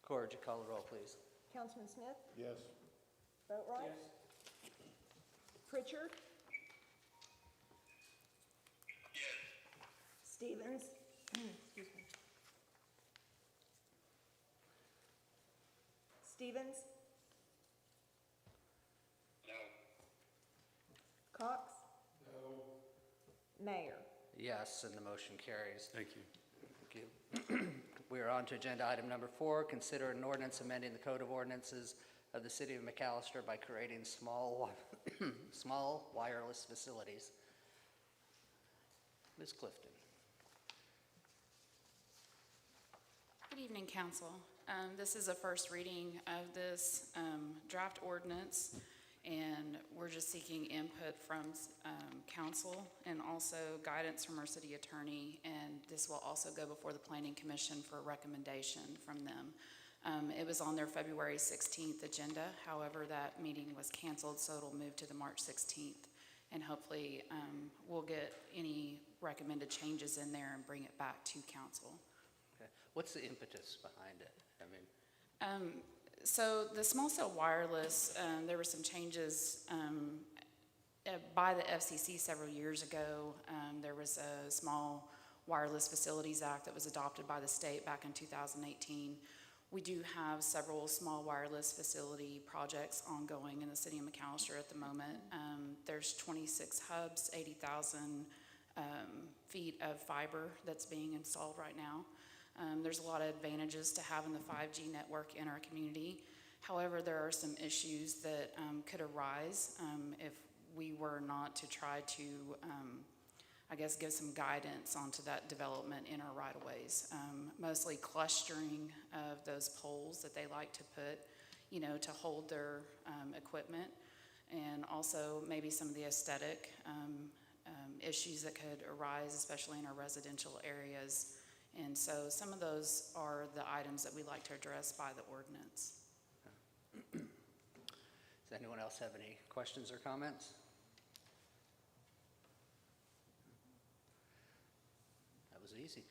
Cora, would you call the roll, please? Councilman Smith? Yes. Boatright? Pritchard? Yes. Stevens? Excuse me. Stevens? No. Cox? No. Mayor? Yes, and the motion carries. Thank you. Thank you. We are on to agenda item number 4, consider an ordinance amending the Code of Ordinances of the City of McAlester by creating small wireless facilities. Ms. Clifton. Good evening, Council. This is a first reading of this draft ordinance, and we're just seeking input from council and also guidance from our city attorney, and this will also go before the Planning Commission for a recommendation from them. It was on their February 16th agenda. However, that meeting was canceled, so it'll move to the March 16th, and hopefully we'll get any recommended changes in there and bring it back to council. Okay. What's the impetus behind it? I mean, So the small cell wireless, there were some changes by the FCC several years ago. There was a Small Wireless Facilities Act that was adopted by the state back in 2018. We do have several small wireless facility projects ongoing in the city of McAlester at the moment. There's 26 hubs, 80,000 feet of fiber that's being installed right now. There's a lot of advantages to having the 5G network in our community. However, there are some issues that could arise if we were not to try to, I guess, give some guidance onto that development in our right-of-ways. Mostly clustering of those poles that they like to put, you know, to hold their equipment, and also maybe some of the aesthetic issues that could arise, especially in our residential areas. And so some of those are the items that we like to address by the ordinance. Does anyone else have any questions or comments? That was easy.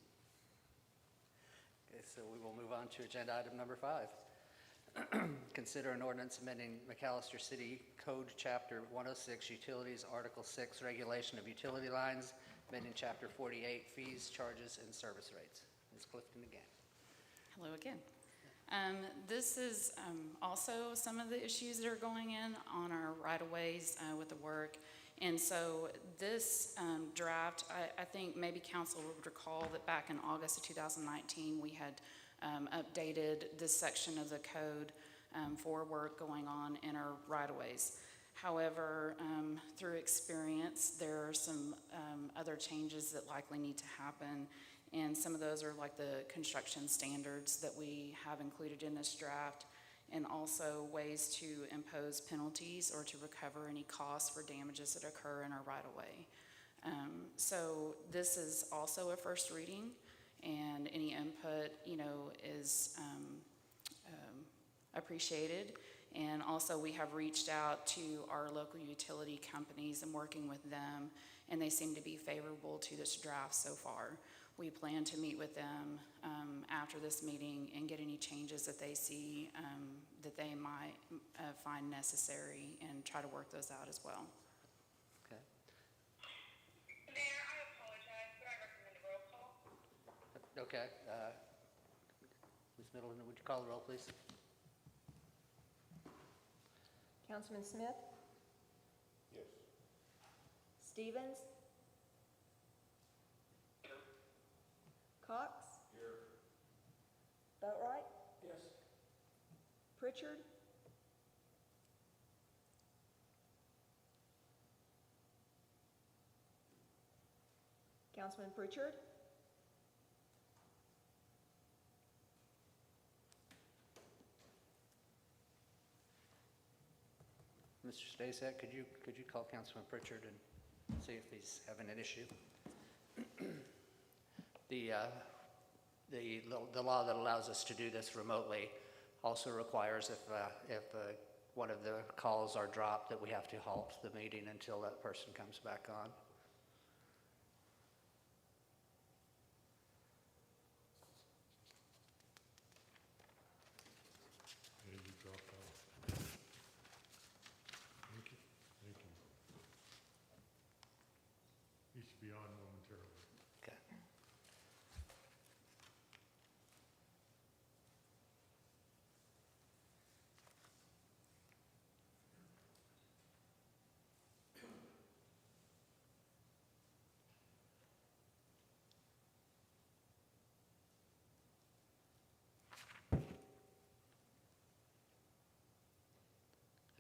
Okay, so we will move on to agenda item number 5. Consider an ordinance amending McAlester City Code Chapter 106 Utilities, Article 6 Regulation of Utility Lines, amending Chapter 48 Fees, Charges, and Service Rates. Ms. Clifton again. Hello again. This is also some of the issues that are going in on our right-of-ways with the work. And so this draft, I think maybe council would recall that back in August of 2019, we had updated this section of the code for work going on in our right-of-ways. However, through experience, there are some other changes that likely need to happen. And some of those are like the construction standards that we have included in this draft, and also ways to impose penalties or to recover any costs for damages that occur in our right-of-way. So this is also a first reading, and any input, you know, is appreciated. And also we have reached out to our local utility companies and working with them, and they seem to be favorable to this draft so far. We plan to meet with them after this meeting and get any changes that they see that they might find necessary, and try to work those out as well. Okay. Mayor, I apologize, but I recommend a roll call. Okay. Ms. Middleton, would you call the roll, please? Councilman Smith? Yes. Stevens? Cox? Here. Boatright? Yes. Pritchard? Councilman Pritchard? Mr. Stasek, could you call Councilman Pritchard and see if he's having an issue? The law that allows us to do this remotely also requires if one of the calls are dropped, that we have to halt the meeting until that person comes back on. Yeah, you dropped out. Thank you. Thank you. He should be on momentarily. Okay.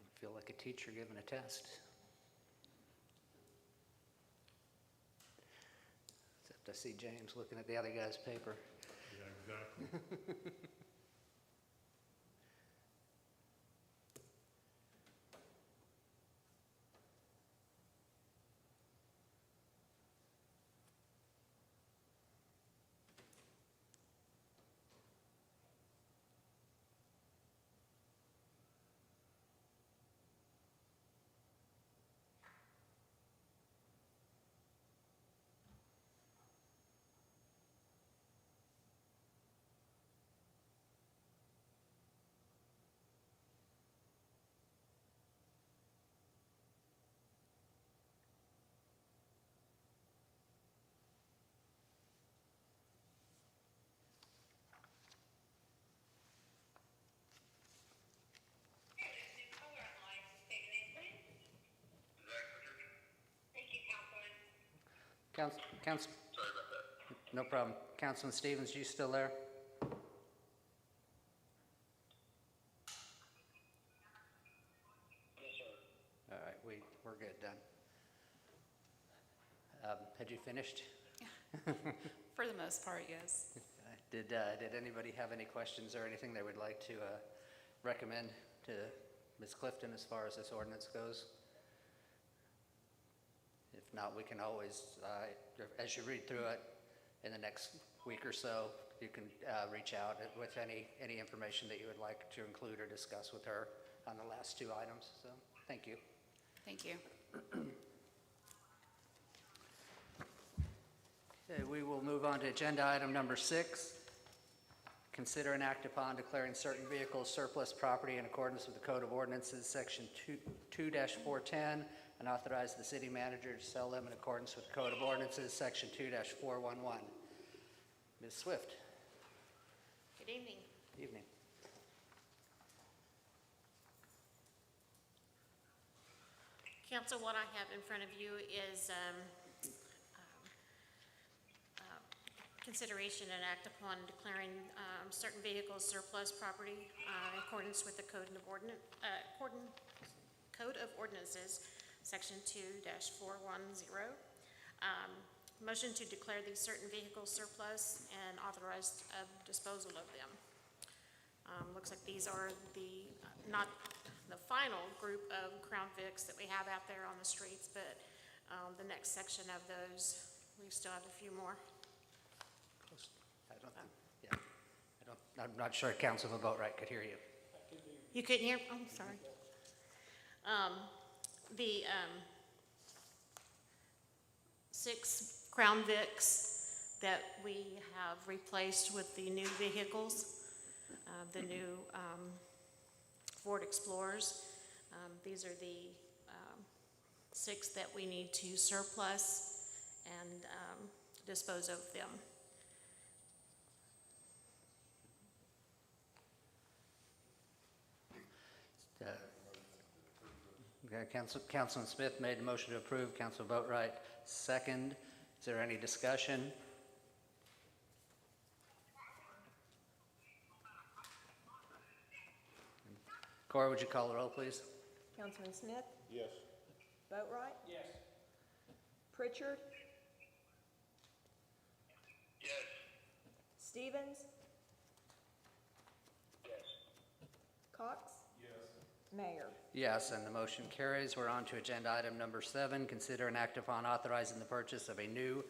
I feel like a teacher giving a test. Except I see James looking at the other guy's paper. Yeah, exactly. Council, Sorry about that. no problem. Councilman Stevens, you still there? Yes, sir. All right, we're good then. Had you finished? For the most part, yes. Did anybody have any questions or anything they would like to recommend to Ms. Clifton as far as this ordinance goes? If not, we can always, as you read through it in the next week or so, you can reach out with any information that you would like to include or discuss with her on the last two items. So, thank you. Thank you. Okay, we will move on to agenda item number 6. Consider and act upon declaring certain vehicles surplus property in accordance with the Code of Ordinances, Section 2-410, and authorize the city manager to sell them in accordance with the Code of Ordinances, Section 2-411. Ms. Swift. Good evening. Evening. Council, what I have in front of you is consideration and act upon declaring certain vehicles surplus property in accordance with the Code of Ordinances, Section 2-410. Motion to declare these certain vehicles surplus and authorize disposal of them. Looks like these are not the final group of Crown Vics that we have out there on the streets, but the next section of those, we still have a few more. I'm not sure Councilman Boatwright could hear you. You couldn't hear? I'm sorry. The 6 Crown Vics that we have replaced with the new vehicles, the new Ford Explorers. These are the 6 that we need to surplus and dispose of them. Okay, Councilman Smith made a motion to approve. Councilman Boatwright second. Is there any discussion? Cora, would you call the roll, please? Councilman Smith? Yes. Boatwright? Yes. Pritchard? Yes. Stevens? Yes. Cox? Mayor? Yes, and the motion carries. We're on to agenda item number 7. Consider and act upon authorizing the purchase of a new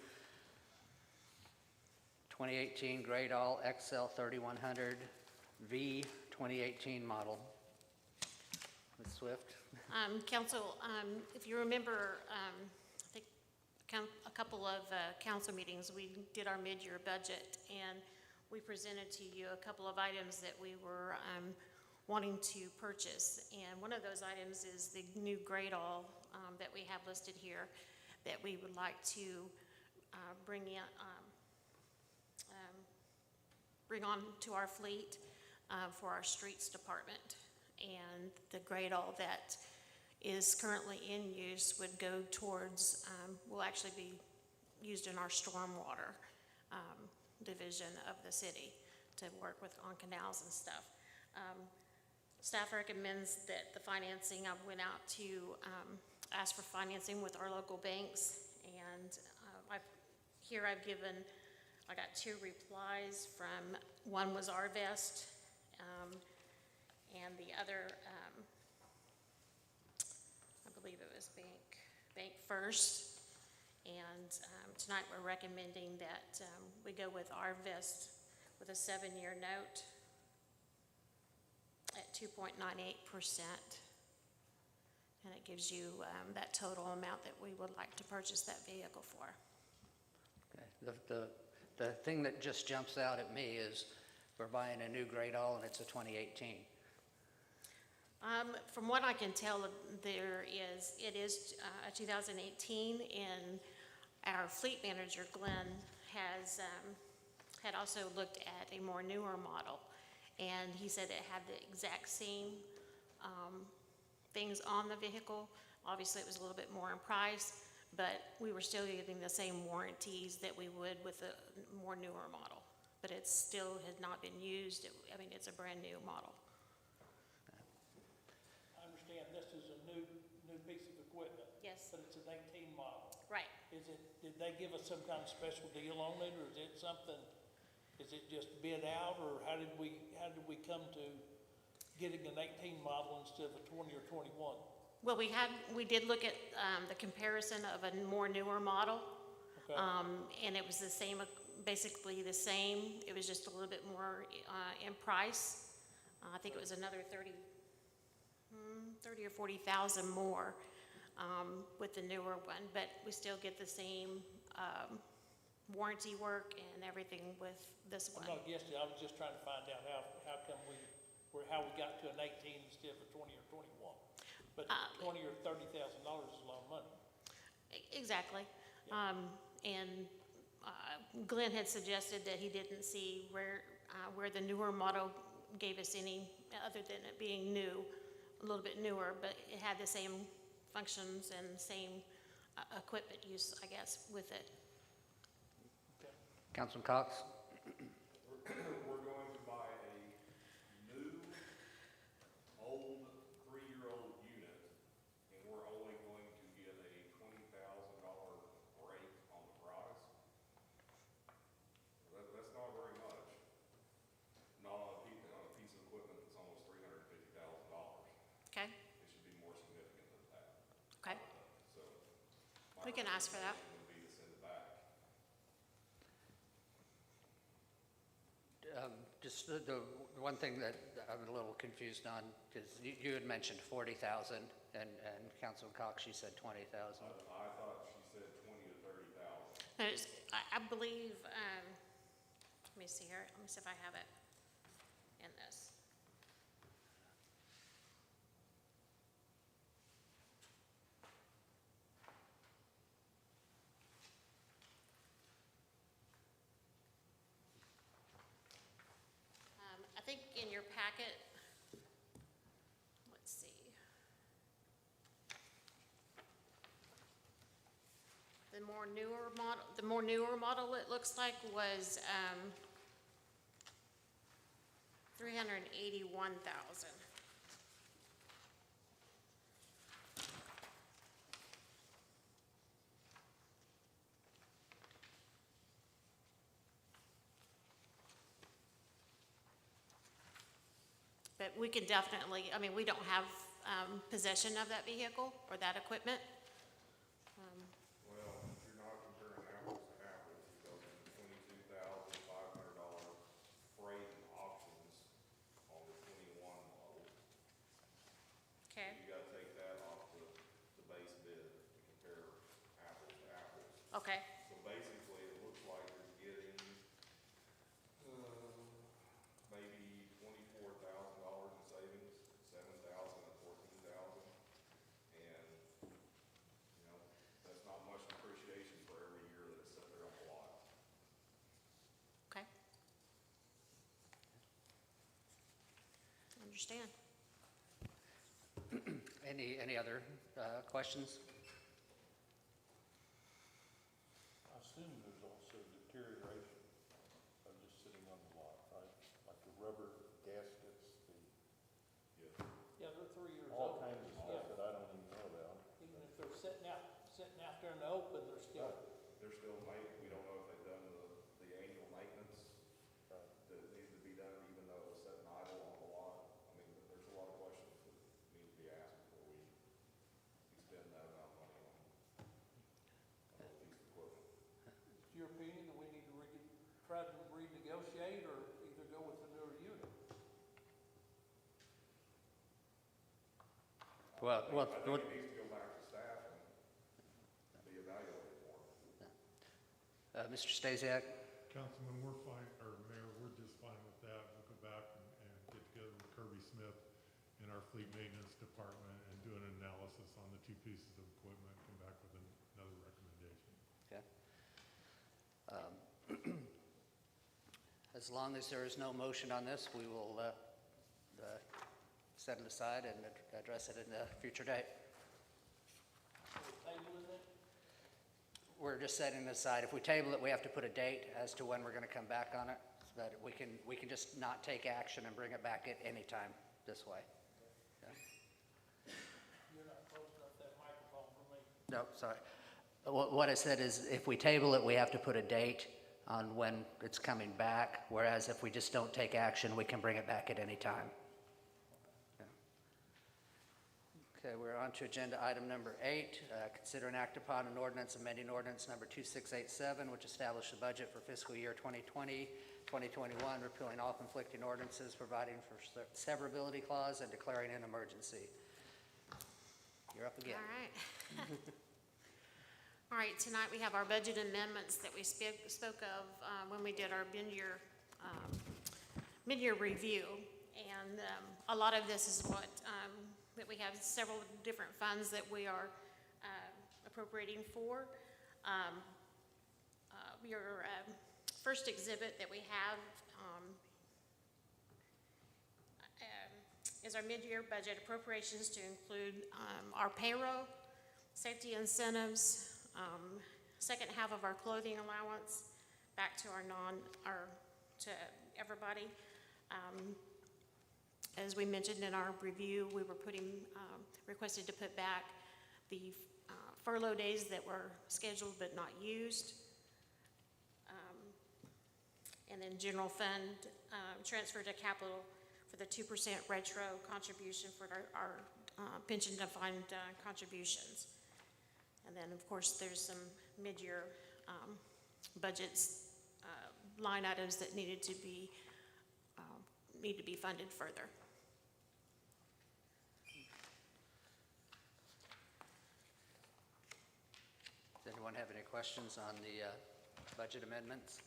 2018 Great All XL 3100 V 2018 model. Ms. Swift? Council, if you remember, I think a couple of council meetings, we did our mid-year budget, and we presented to you a couple of items that we were wanting to purchase. And one of those items is the new Great All that we have listed here that we would like to bring on to our fleet for our streets department. And the Great All that is currently in use would go towards, will actually be used in our stormwater division of the city to work with on canals and stuff. Staff recommends that the financing, I went out to ask for financing with our local banks, and I got 2 replies from, one was Arvest, and the other, I believe it was Bank First. And tonight we're recommending that we go with Arvest with a 7-year note at 2.98%. And it gives you that total amount that we would like to purchase that vehicle for. Okay. The thing that just jumps out at me is we're buying a new Great All and it's a 2018. From what I can tell, it is a 2018, and our fleet manager, Glenn, had also looked at a more newer model, and he said it had the exact same things on the vehicle. Obviously, it was a little bit more in price, but we were still getting the same warranties that we would with a more newer model. But it still had not been used. I mean, it's a brand-new model. I understand this is a new piece of equipment. Yes. But it's an 18 model. Right. Did they give us some kind of special deal on it, or is it something, is it just bid out, or how did we come to getting an 18 model instead of a 20 or 21? Well, we did look at the comparison of a more newer model. Okay. And it was the same, basically the same. It was just a little bit more in price. I think it was another 30 or 40,000 more with the newer one, but we still get the same warranty work and everything with this one. I'm not guessing, I was just trying to find out how we got to an 18 instead of a 20 or 21. But 20 or $30,000 is a lot of money. Exactly. And Glenn had suggested that he didn't see where the newer model gave us any, other than it being new, a little bit newer, but it had the same functions and same equipment use, I guess, with it. Councilman Cox? We're going to buy a new, old, 3-year-old unit, and we're only going to get a $20,000 break on the price. That's not very much. Not on a piece of equipment that's almost $350,000. Okay. It should be more significant than that. Okay. So. We can ask for that. Would be to send it back. Just the one thing that I'm a little confused on, because you had mentioned 40,000, and Councilman Cox, you said 20,000. I thought she said 20 to 30,000. I believe, let me see here, let me see if I have it in this. I think in your packet, let's see. The more newer model, it looks like, was 381,000. But we can definitely, I mean, we don't have possession of that vehicle or that equipment. Well, if you're not comparing apples to apples, you're looking at $22,500 freight and options on the 21 model. Okay. You gotta take that off the base bid to compare apples to apples. Okay. So basically, it looks like you're getting, maybe $24,000 in savings, 7,000 and 14,000. And, you know, that's not much depreciation for every year that it's sitting there on the lot. Okay. Understand. Any other questions? I assume there's also deterioration of just sitting on the lot, right? Like the rubber gaskets, Yeah, they're 3 years all old. kinds of stuff that I don't even know about. Even if they're sitting out there in the open, they're still. They're still we don't know if they've done the annual maintenance that needs to be done, even though it's sitting idle on the lot. I mean, there's a lot of questions that need to be asked before we spend that amount of money on a piece of equipment. It's your opinion that we need to try to renegotiate or either go with the newer unit? Well, I think it needs to go back to staff and be evaluated more. Mr. Stasiak? Councilman, we're fine, or Mayor, we're just fine with that. We'll go back and get together with Kirby Smith in our fleet maintenance department and do an analysis on the two pieces of equipment, come back with another recommendation. Okay. As long as there is no motion on this, we will set it aside and address it in a future date. Tabling it? we're just setting it aside. If we table it, we have to put a date as to when we're going to come back on it, so that we can just not take action and bring it back at any time this way. Yeah. You're not close enough to that microphone for me. No, sorry. What I said is, if we table it, we have to put a date on when it's coming back, whereas if we just don't take action, we can bring it back at any time. Yeah. Okay, we're on to agenda item number 8. Consider and act upon an ordinance amending ordinance number 2687, which established the budget for fiscal year 2020, 2021, repealing all conflicting ordinances, providing for severability clause, and declaring an emergency. You're up again. All right. All right, tonight we have our budget amendments that we spoke of when we did our mid-year review. And a lot of this is that we have several different funds that we are appropriating for. Your first exhibit that we have is our mid-year budget appropriations to include our payroll, safety incentives, second half of our clothing allowance, back to to everybody. As we mentioned in our review, we were requested to put back the furlough days that were scheduled but not used. And then general fund transfer to capital for the 2% retro contribution for our pension defined contributions. And then, of course, there's some mid-year budgets, line items that need to be funded further. Does anyone have any questions on the budget amendments?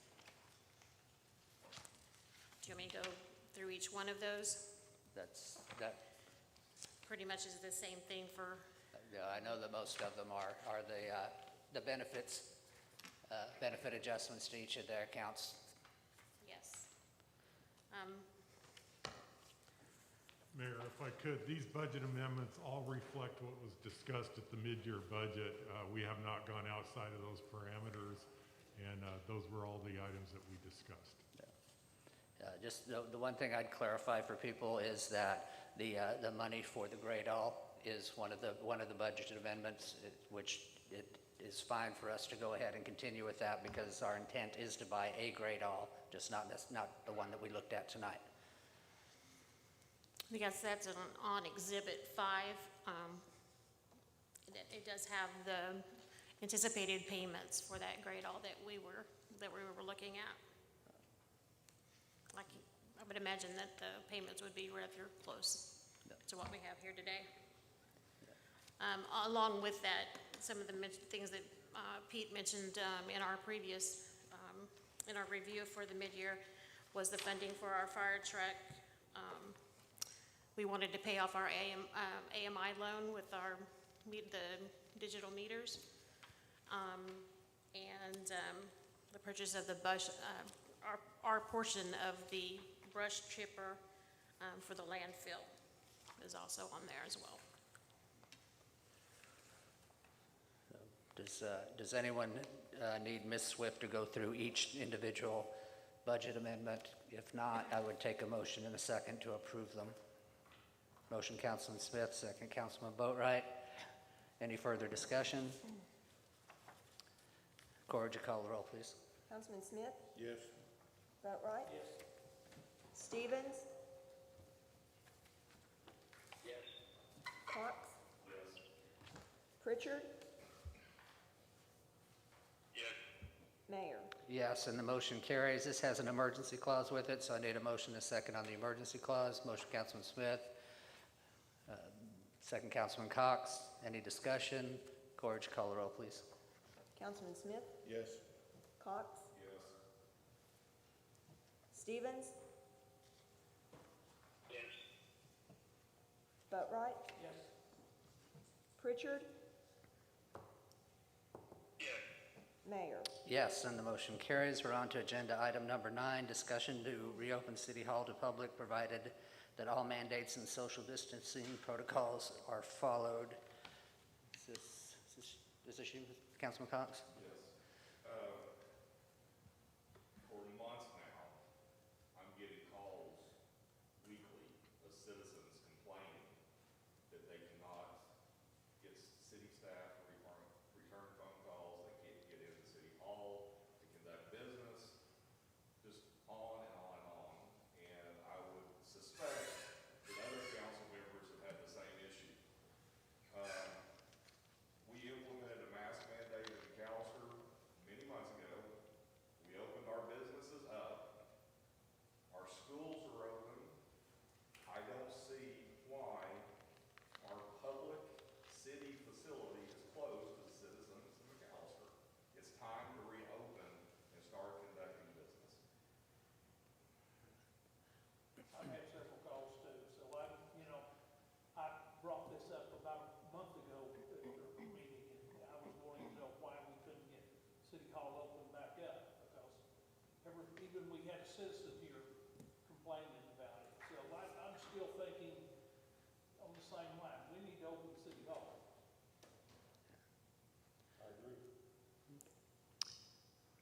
Do you want me to go through each one of those? That. Pretty much is the same thing for. Yeah, I know that most of them are the benefits, benefit adjustments to each of their accounts. Yes. Mayor, if I could, these budget amendments all reflect what was discussed at the mid-year budget. We have not gone outside of those parameters, and those were all the items that we discussed. Just the one thing I'd clarify for people is that the money for the grade all is one of the budget amendments, which it is fine for us to go ahead and continue with that, because our intent is to buy a grade all, just not the one that we looked at tonight. I guess that's on Exhibit 5. It does have the anticipated payments for that grade all that we were looking at. Like, I would imagine that the payments would be rather close to what we have here today. Along with that, some of the things that Pete mentioned in our previous, in our review for the mid-year, was the funding for our fire truck. We wanted to pay off our AMI loan with the digital meters, and the purchase of the bus, our portion of the brush chipper for the landfill is also on there as well. Does anyone need Ms. Swift to go through each individual budget amendment? If not, I would take a motion in a second to approve them. Motion, Councilman Smith, second, Councilman Boatright. Any further discussion? Cora, would you call the roll, please? Councilman Smith? Yes. Boatright? Yes. Stevens? Yes. Cox? Yes. Pritchard? Yes. Mayor? Yes, and the motion carries. This has an emergency clause with it, so I need a motion and a second on the emergency clause. Motion, Councilman Smith. Second, Councilman Cox. Any discussion? Cora, would you call the roll, please? Councilman Smith? Yes. Cox? Yes. Stevens? Yes. Boatright? Yes. Pritchard? Yes. Mayor? Yes, and the motion carries. We're on to agenda item number 9, discussion to reopen City Hall to public, provided that all mandates and social distancing protocols are followed. Is this you, Councilman Cox? Yes. Hall open back up, because even we had a citizen here complaining about it. So I'm still thinking on the same line, we need to open City Hall. I agree.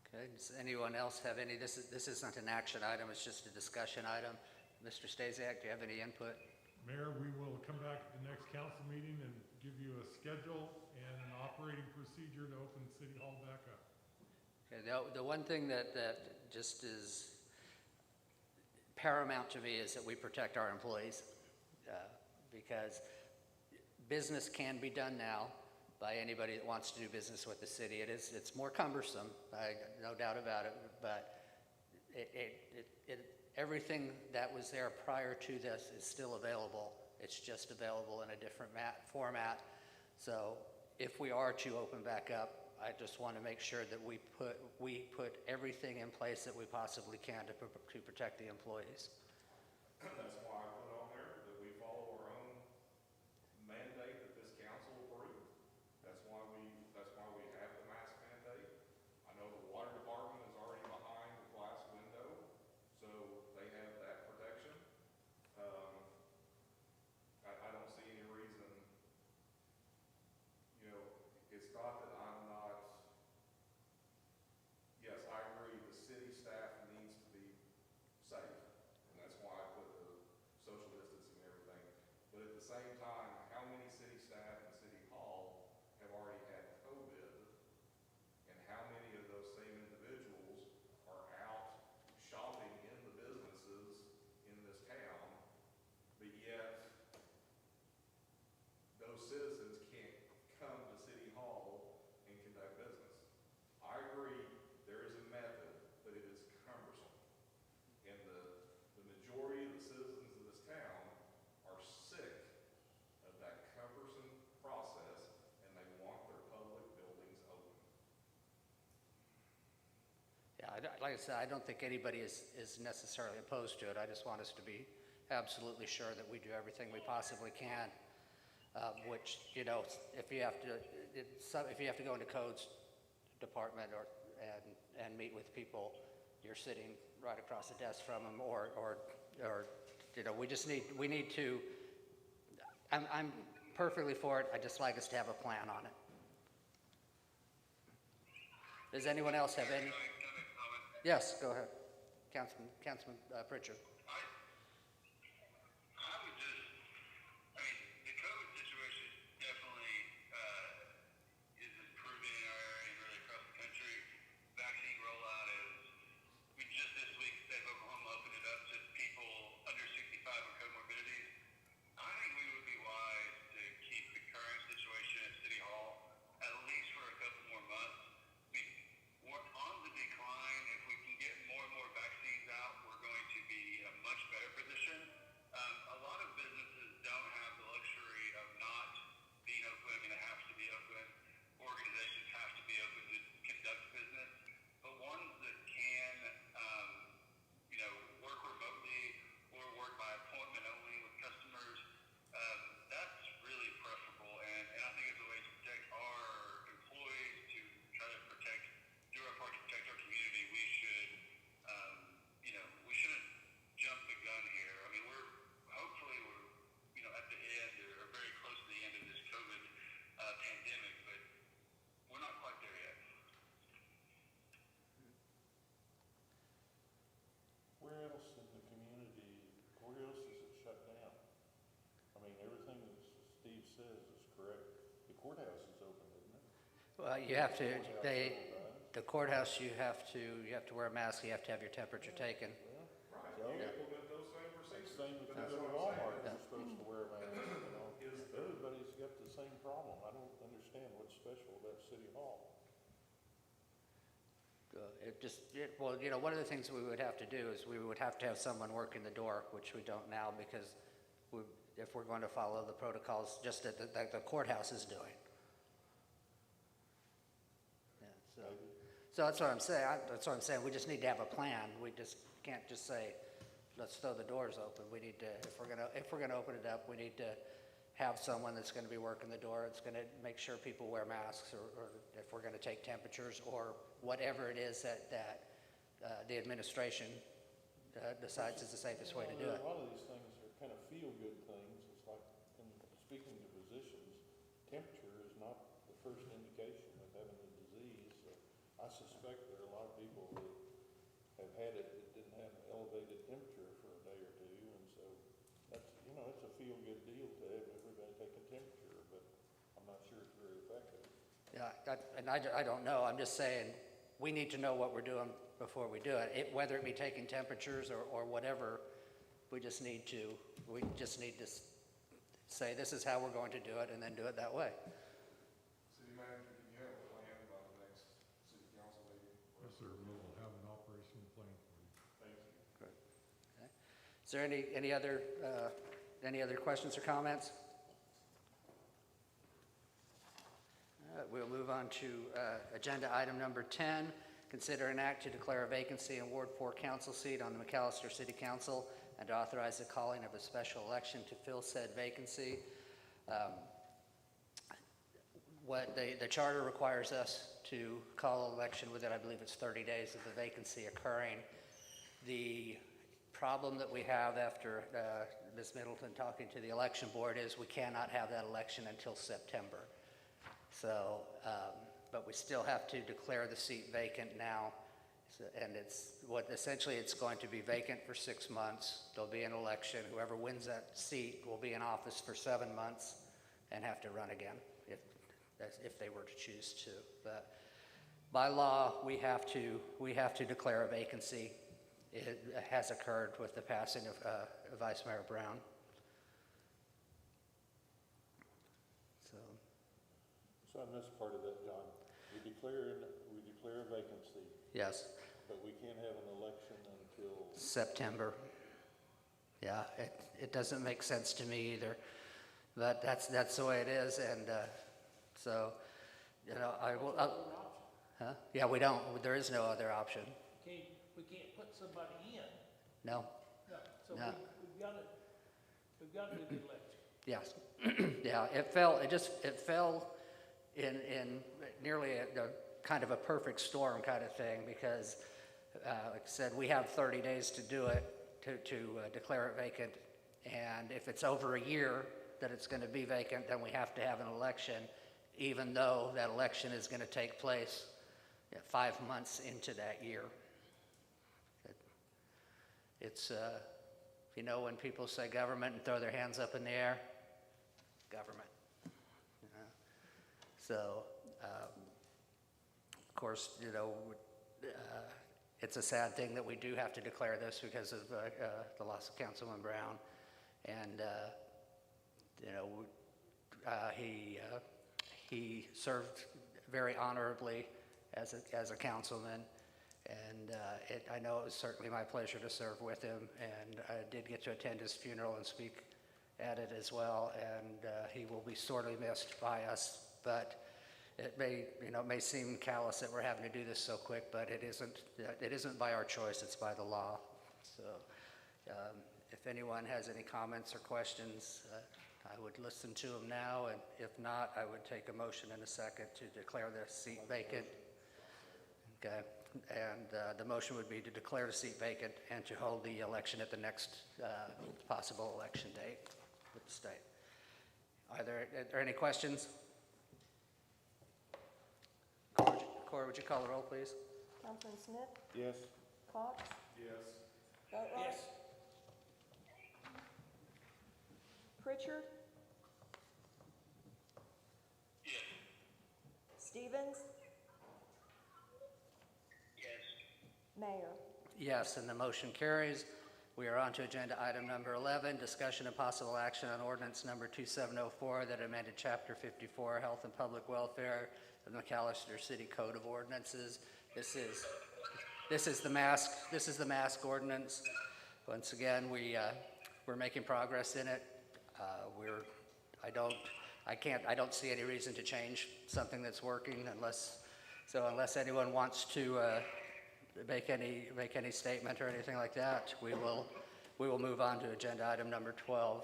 Okay, does anyone else have any, this isn't an action item, it's just a discussion item. Mr. Stasiak, do you have any input? Mayor, we will come back at the next council meeting and give you a schedule and an operating procedure to open City Hall back up. Okay, the one thing that just is paramount to me is that we protect our employees, because business can be done now by anybody that wants to do business with the city. It's more cumbersome, no doubt about it, but everything that was there prior to this is still available. It's just available in a different format. So if we are to open back up, I just want to make sure that we put everything in place that we possibly can to protect the employees. That's why I put on there that we follow our own mandate that this council approved. That's why we have the mask mandate. I know the water department is already behind the glass window, so they have that protection. I don't see any reason, it's not that I'm not, yes, I agree, the city staff needs to be safe, and that's why I put the social distancing and everything. But at the same time, how many city staff in City Hall have already had COVID, and how many of those same individuals are out shopping in the businesses in this town, but yet those citizens can't come to City Hall and conduct business? I agree, there is a method, but it is cumbersome. And the majority of the citizens of this town are sick of that cumbersome process, and they want their public buildings open. Yeah, like I said, I don't think anybody is necessarily opposed to it. I just want us to be absolutely sure that we do everything we possibly can. Which, if you have to go into codes department and meet with people, you're sitting right across the desk from them, or we need to. I'm perfectly for it. I just like us to have a plan on it. Does anyone else have any? Yes, go ahead, Councilman Pritchard. Courthouse is open, isn't it? Well, the courthouse, you have to wear a mask, you have to have your temperature taken. Right, you implement those same procedures. Same as you go to Walmart, you're supposed to wear a mask, Everybody's got the same problem. I don't understand what's special about City Hall. One of the things we would have to do is we would have to have someone working the door, which we don't now, because if we're going to follow the protocols just that the courthouse is doing. Yeah, so that's what I'm saying. We just need to have a plan. We just can't just say, let's throw the doors open. We need to, if we're gonna open it up, we need to have someone that's going to be working the door, it's going to make sure people wear masks, or if we're going to take temperatures, or whatever it is that the administration decides is the safest way to do it. A lot of these things are kind of feel-good things. It's like, in speaking to physicians, temperature is not the first indication of having the disease. So I suspect there are a lot of people that have had it that didn't have an elevated temperature for a day or two, and so that's, it's a feel-good deal to have everybody take a temperature, but I'm not sure it's very effective. Yeah, I don't know. I'm just saying we need to know what we're doing before we do it. Whether it be taking temperatures or whatever, we just need to say this is how we're going to do it, and then do it that way. City manager, can you have a plan by the next city council meeting? Yes, sir, we will have an operational plan for you. Thank you. Okay. Is there any other questions or comments? We'll move on to agenda item number 10. Consider an act to declare a vacancy in Ward 4 council seat on the McAlester City Council and to authorize the calling of a special election to fill said vacancy. What the charter requires us to call an election within, I believe it's 30 days of the vacancy occurring. The problem that we have after Ms. Middleton talking to the election board is we cannot have that election until September. So, but we still have to declare the seat vacant now, and essentially it's going to be vacant for 6 months. There'll be an election. Whoever wins that seat will be in office for 7 months and have to run again if they were to choose to. But by law, we have to declare a vacancy. It has occurred with the passing of Vice Mayor Brown. So I missed part of that, John. We declare a vacancy. Yes. But we can't have an election until September. Yeah, it doesn't make sense to me either, but that's the way it is, and so, I will. Huh? Yeah, we don't. There is no other option. We can't put somebody in. No. No. So No. we've got to do the election. Yes. Yeah. It fell in nearly a kind of a perfect storm kind of thing, because, like I said, we have 30 days to do it, to declare it vacant, and if it's over a year that it's going to be vacant, then we have to have an election, even though that election is going to take place 5 months into that year. It's, when people say government and throw their hands up in the air, government. So, of course, it's a sad thing that we do have to declare this because of the loss of Councilman Brown, and he served very honorably as a councilman, and I know it was certainly my pleasure to serve with him, and I did get to attend his funeral and speak at it as well, and he will be sorely missed by us. But it may seem callous that we're having to do this so quick, but it isn't. It isn't by our choice; it's by the law. So, if anyone has any comments or questions, I would listen to them now, and if not, I would take a motion in a second to declare the seat vacant. Okay, and the motion would be to declare the seat vacant and to hold the election at the next possible election date with the state. Are there any questions? Cora, would you call the roll, please? Councilman Smith? yes. Cox? Yes. Boatright? Yes. Pritchard? Yes. Stevens? Yes. Mayor? Yes, and the motion carries. We are on to agenda item number 11, discussion and possible action on ordinance number 2704 that amended Chapter 54, Health and Public Welfare of the McAlester City Code of Ordinances. This is the mask ordinance. Once again, we're making progress in it. I don't see any reason to change something that's working unless anyone wants to make any statement or anything like that, we will move on to agenda item number 12.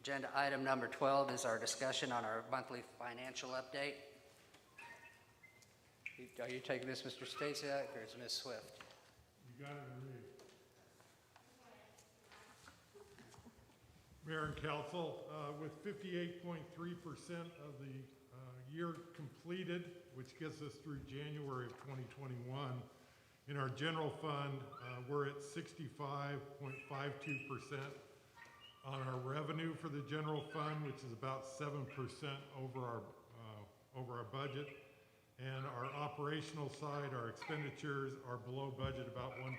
Agenda item number 12 is our discussion on our monthly financial update. Are you taking this, Mr. Stasiak, or is Ms. Swift? You got it, Marie. Mayor and council, with 58.3% of the year completed, which gets us through January of 2021, in our general fund, we're at 65.52% on our revenue for the general fund, which is about 7% over our budget. And our operational side, our expenditures are below budget about 1%,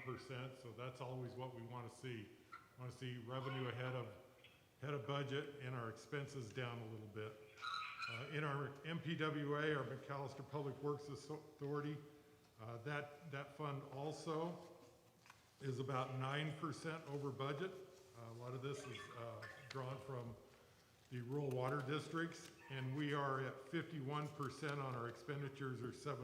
so that's always what we want to see. We want to see revenue ahead of budget and our expenses down a little bit. In our MPWA, our McAlester Public Works Authority, that fund also is about 9% over budget. A lot of this is drawn from the rural water districts, and we are at 51% on our expenditures, or 7%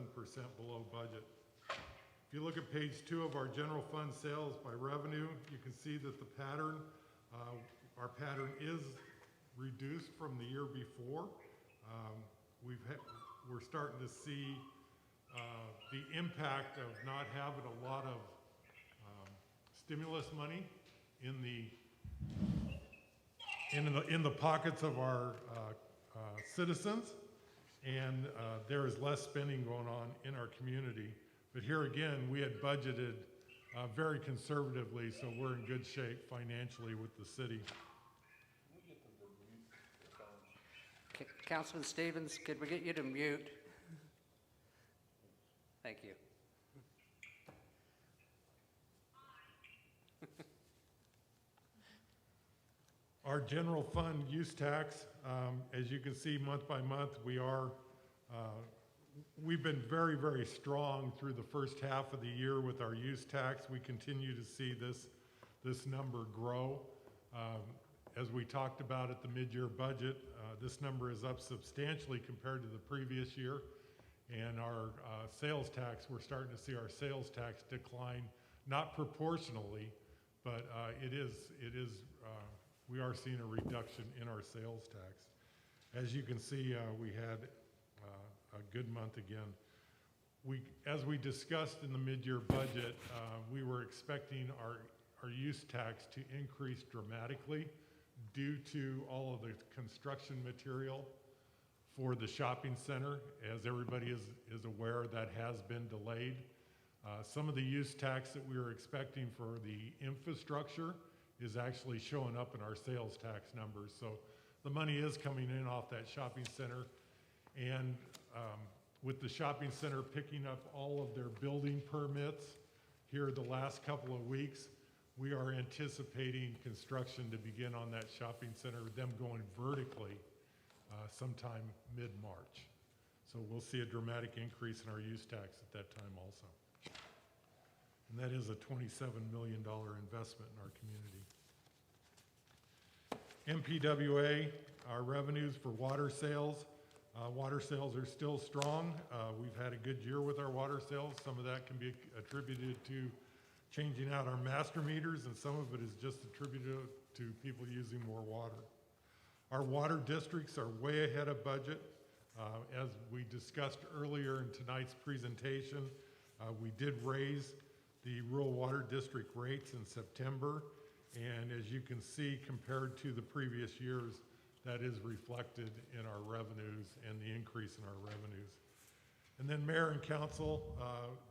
below budget. If you look at page 2 of our general fund sales by revenue, you can see that the pattern, our pattern is reduced from the year before. We're starting to see the impact of not having a lot of stimulus money in the pockets of our citizens, and there is less spending going on in our community. But here again, we had budgeted very conservatively, so we're in good shape financially with the city. Councilman Stevens, could we get you to mute? Thank you. Our general fund use tax, as you can see month by month, we've been very, very strong through the first half of the year with our use tax. We continue to see this number grow. As we talked about at the mid-year budget, this number is up substantially compared to the previous year. And our sales tax, we're starting to see our sales tax decline, not proportionally, but we are seeing a reduction in our sales tax. As you can see, we had a good month again. As we discussed in the mid-year budget, we were expecting our use tax to increase dramatically due to all of the construction material for the shopping center. As everybody is aware, that has been delayed. Some of the use tax that we were expecting for the infrastructure is actually showing up in our sales tax numbers. So the money is coming in off that shopping center. And with the shopping center picking up all of their building permits here the last couple of weeks, we are anticipating construction to begin on that shopping center, them going vertically sometime mid-March. So we'll see a dramatic increase in our use tax at that time also. And that is a $27 million investment in our community. MPWA, our revenues for water sales. Water sales are still strong. We've had a good year with our water sales. Some of that can be attributed to changing out our master meters, and some of it is just attributed to people using more water. Our water districts are way ahead of budget. As we discussed earlier in tonight's presentation, we did raise the rural water district rates in September, and as you can see, compared to the previous years, that is reflected in our revenues and the increase in our revenues. And then Mayor and Council,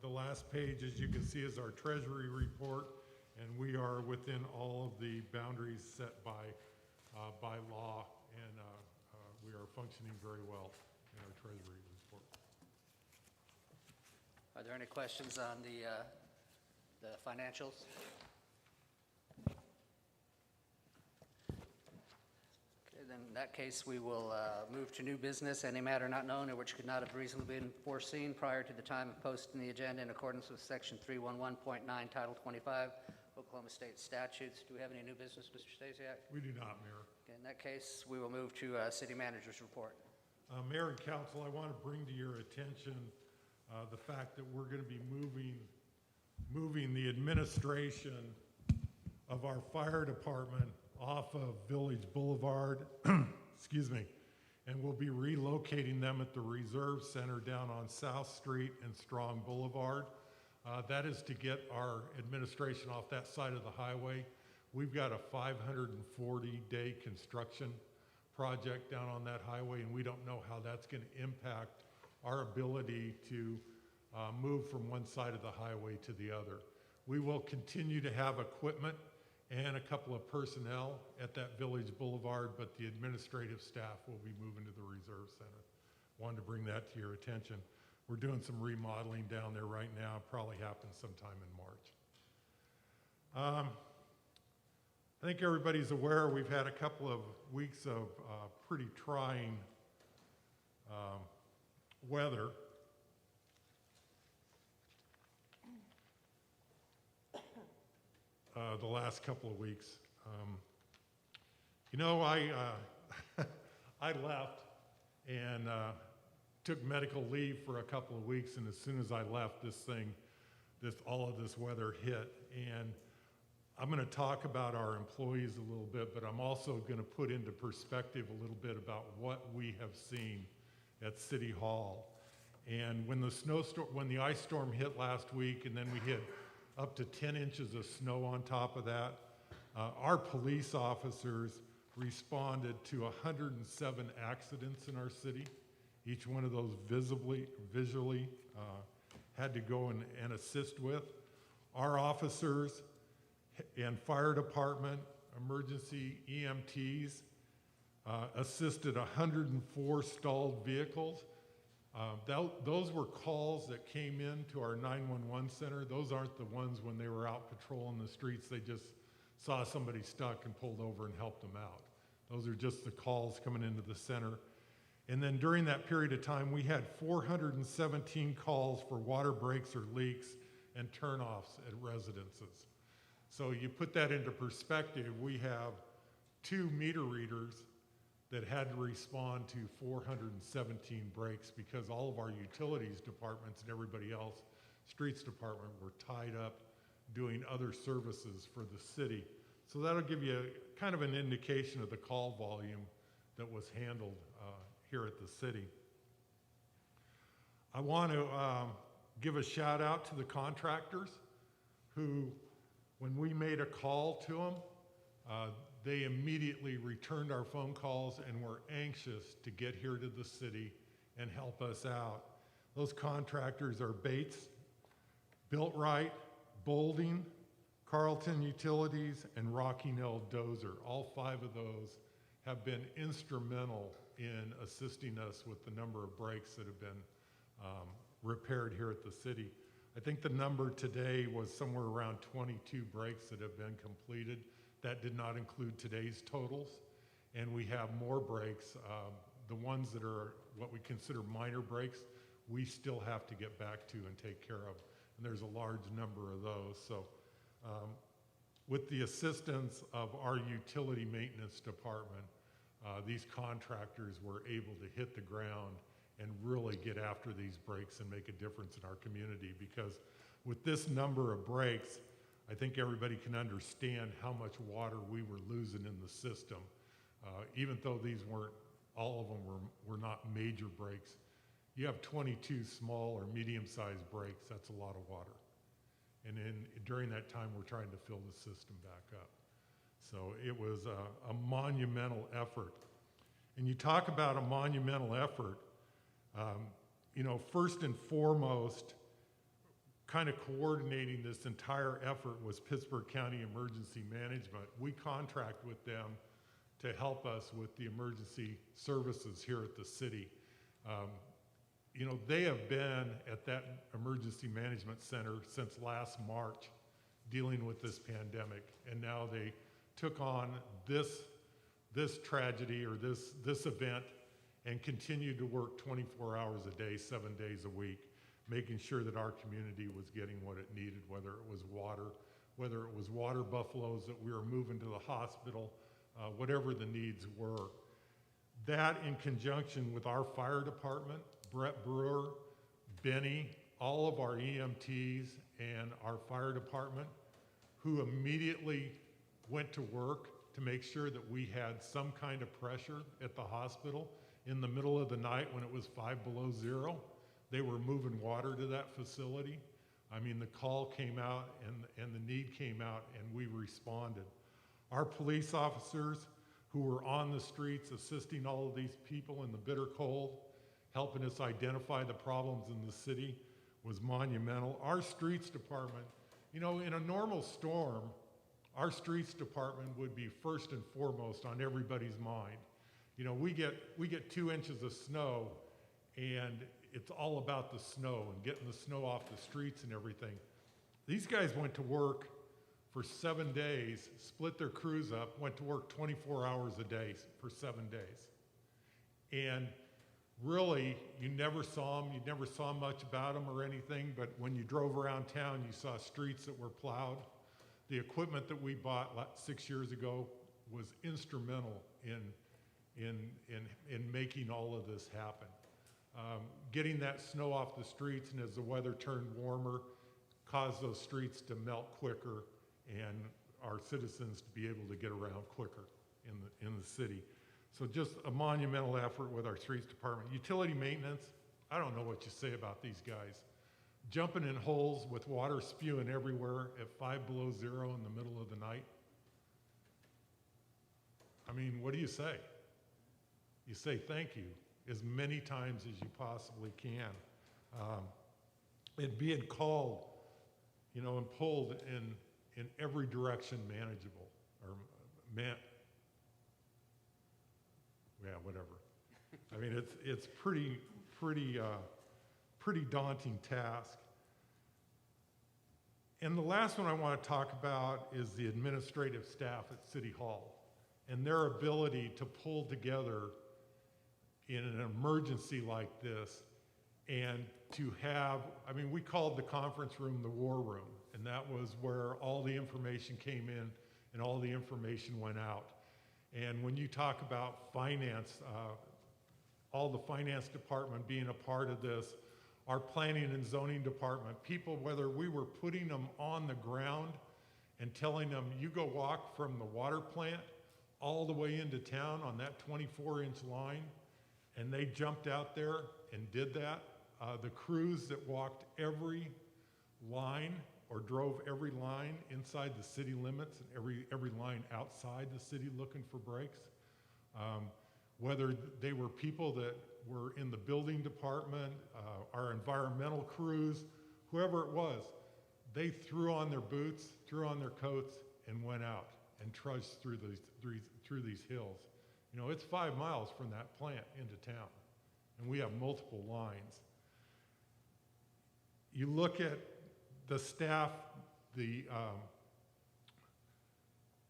the last page, as you can see, is our Treasury report, and we are within all of the boundaries set by law, and we are functioning very well in our Treasury report. Are there any questions on the financials? Okay, then in that case, we will move to new business. Any matter not known or which could not have reasonably been foreseen prior to the time of posting the agenda in accordance with Section 311.9, Title 25, Oklahoma State statutes. Do we have any new business, Mr. Stasiak? We do not, Mayor. Okay, in that case, we will move to City Manager's report. Mayor and Council, I want to bring to your attention the fact that we're going to be moving the administration of our fire department off of Village Boulevard, excuse me, and we'll be relocating them at the Reserve Center down on South Street and Strong Boulevard. That is to get our administration off that side of the highway. We've got a 540-day construction project down on that highway, and we don't know how that's going to impact our ability to move from one side of the highway to the other. We will continue to have equipment and a couple of personnel at that Village Boulevard, but the administrative staff will be moving to the Reserve Center. Wanted to bring that to your attention. We're doing some remodeling down there right now, probably happen sometime in March. I think everybody's aware we've had a couple of weeks of pretty trying weather. The last couple of weeks. You know, I left and took medical leave for a couple of weeks, and as soon as I left, all of this weather hit. And I'm going to talk about our employees a little bit, but I'm also going to put into perspective a little bit about what we have seen at City Hall. And when the ice storm hit last week, and then we hit up to 10 inches of snow on top of that, our police officers responded to 107 accidents in our city. Each one of those visually had to go and assist with. Our officers and fire department, emergency EMTs, assisted 104 stalled vehicles. Those were calls that came in to our 911 center. Those aren't the ones when they were out patrolling the streets. They just saw somebody stuck and pulled over and helped them out. Those are just the calls coming into the center. And then during that period of time, we had 417 calls for water breaks or leaks and turnoffs at residences. So you put that into perspective, we have 2 meter readers that had to respond to 417 breaks because all of our utilities departments and everybody else, streets department, were tied up doing other services for the city. So that'll give you kind of an indication of the call volume that was handled here at the city. I want to give a shout out to the contractors who, when we made a call to them, they immediately returned our phone calls and were anxious to get here to the city and help us out. Those contractors are Bates, Built Right, Bolding, Carlton Utilities, and Rocky Nail Dozer. All 5 of those have been instrumental in assisting us with the number of breaks that have been repaired here at the city. I think the number today was somewhere around 22 breaks that have been completed. That did not include today's totals, and we have more breaks. The ones that are what we consider minor breaks, we still have to get back to and take care of, and there's a large number of those. So with the assistance of our utility maintenance department, these contractors were able to hit the ground and really get after these breaks and make a difference in our community, because with this number of breaks, I think everybody can understand how much water we were losing in the system. Even though all of them were not major breaks. You have 22 small or medium-sized breaks, that's a lot of water. And during that time, we're trying to fill the system back up. So it was a monumental effort. And you talk about a monumental effort, you know, first and foremost, kind of coordinating this entire effort was Pittsburgh County Emergency Management. We contract with them to help us with the emergency services here at the city. You know, they have been at that emergency management center since last March dealing with this pandemic, and now they took on this tragedy or this event and continued to work 24 hours a day, 7 days a week, making sure that our community was getting what it needed, whether it was water buffaloes that we were moving to the hospital, whatever the needs were. That, in conjunction with our fire department, Brett Brewer, Benny, all of our EMTs and our fire department, who immediately went to work to make sure that we had some kind of pressure at the hospital. In the middle of the night when it was 5 below zero, they were moving water to that facility. I mean, the call came out and the need came out, and we responded. Our police officers who were on the streets assisting all of these people in the bitter cold, helping us identify the problems in the city, was monumental. Our streets department, you know, in a normal storm, our streets department would be first and foremost on everybody's mind. You know, we get 2 inches of snow, and it's all about the snow and getting the snow off the streets and everything. These guys went to work for 7 days, split their crews up, went to work 24 hours a day for 7 days. And really, you never saw them, you never saw much about them or anything, but when you drove around town, you saw streets that were plowed. The equipment that we bought 6 years ago was instrumental in making all of this happen. Getting that snow off the streets, and as the weather turned warmer, caused those streets to melt quicker and our citizens to be able to get around quicker in the city. So just a monumental effort with our streets department. Utility maintenance, I don't know what you say about these guys. Jumping in holes with water spewing everywhere at 5 below zero in the middle of the night. I mean, what do you say? You say thank you as many times as you possibly can. And being called, you know, and pulled in every direction manageable, or whatever. I mean, it's pretty daunting task. And the last one I want to talk about is the administrative staff at City Hall and their ability to pull together in an emergency like this, and to have, I mean, we called the conference room the war room, and that was where all the information came in and all the information went out. And when you talk about finance, all the finance department being a part of this, our planning and zoning department, people, whether we were putting them on the ground and telling them, you go walk from the water plant all the way into town on that 24-inch line, and they jumped out there and did that. The crews that walked every line or drove every line inside the city limits and every line outside the city looking for breaks. Whether they were people that were in the building department, our environmental crews, whoever it was, they threw on their boots, threw on their coats, and went out and trudged through these hills. You know, it's 5 miles from that plant into town, and we have multiple lines. You look at the staff,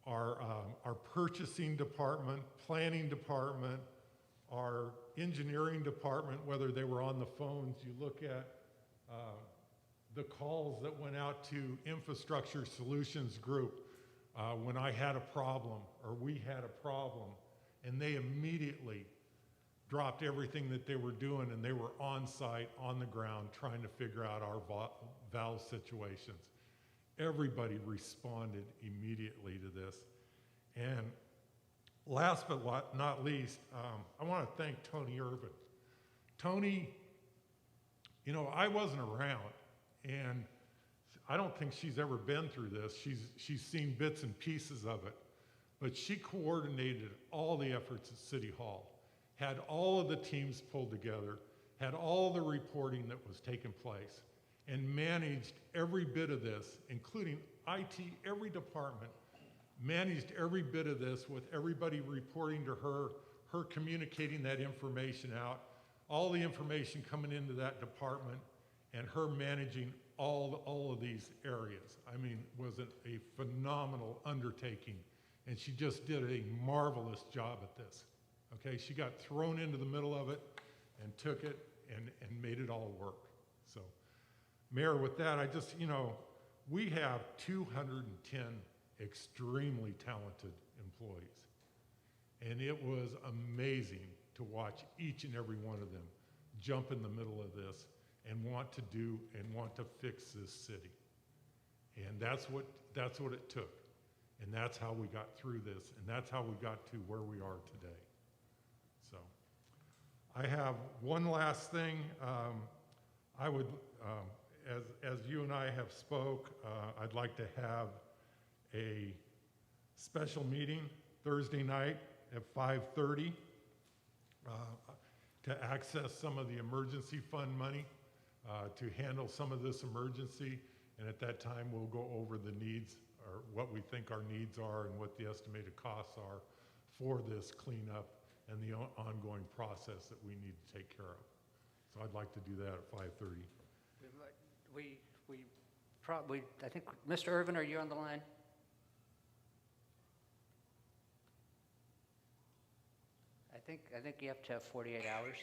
our purchasing department, planning department, our engineering department, whether they were on the phones. You look at the calls that went out to Infrastructure Solutions Group when I had a problem or we had a problem, and they immediately dropped everything that they were doing, and they were on site, on the ground, trying to figure out our valve situations. Everybody responded immediately to this. And last but not least, I want to thank Tony Irvin. Tony, you know, I wasn't around, and I don't think she's ever been through this. She's seen bits and pieces of it, but she coordinated all the efforts at City Hall, had all of the teams pulled together, had all the reporting that was taking place, and managed every bit of this, including IT, every department, managed every bit of this with everybody reporting to her, her communicating that information out, all the information coming into that department, and her managing all of these areas. I mean, was it a phenomenal undertaking, and she just did a marvelous job at this. Okay, she got thrown into the middle of it and took it and made it all work. So, Mayor, with that, I just, you know, we have 210 extremely talented employees. And it was amazing to watch each and every one of them jump in the middle of this and want to do and want to fix this city. And that's what it took. And that's how we got through this, and that's how we got to where we are today. So, I have one last thing. I would, as you and I have spoke, I'd like to have a special meeting Thursday night at 5:30 to access some of the emergency fund money to handle some of this emergency. And at that time, we'll go over the needs, or what we think our needs are and what the estimated costs are for this cleanup and the ongoing process that we need to take care of. So I'd like to do that at 5:30. I think, Mr. Irvin, are you on the line? I think you have to have 48 hours.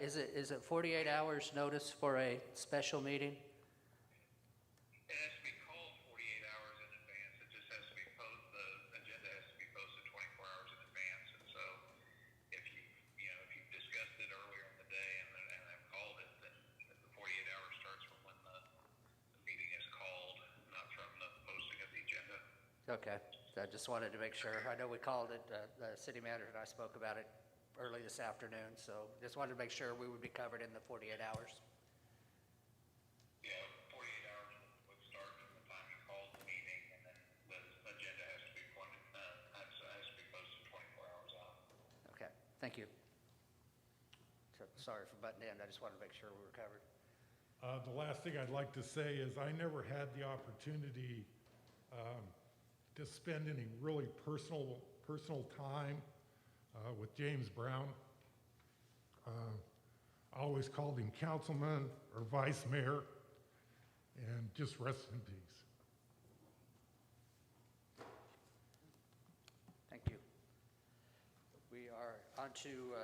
Is it 48 hours notice for a special meeting? It has to be called 48 hours in advance. It just has to be the agenda has to be posted 24 hours in advance. And so if you've discussed it earlier in the day and have called it, then the 48 hours starts from when the meeting is called, not from the posting of the agenda. Okay, I just wanted to make sure. I know we called it, the city manager and I spoke about it early this afternoon, so just wanted to make sure we would be covered in the 48 hours. Yeah, 48 hours would start from the time you called the meeting, and then the agenda has to be posted 24 hours out. Okay, thank you. So, sorry for butting in, I just wanted to make sure we were covered. The last thing I'd like to say is I never had the opportunity to spend any really personal time with James Brown. I always called him councilman or vice mayor, and just rest in peace. Thank you. We are on to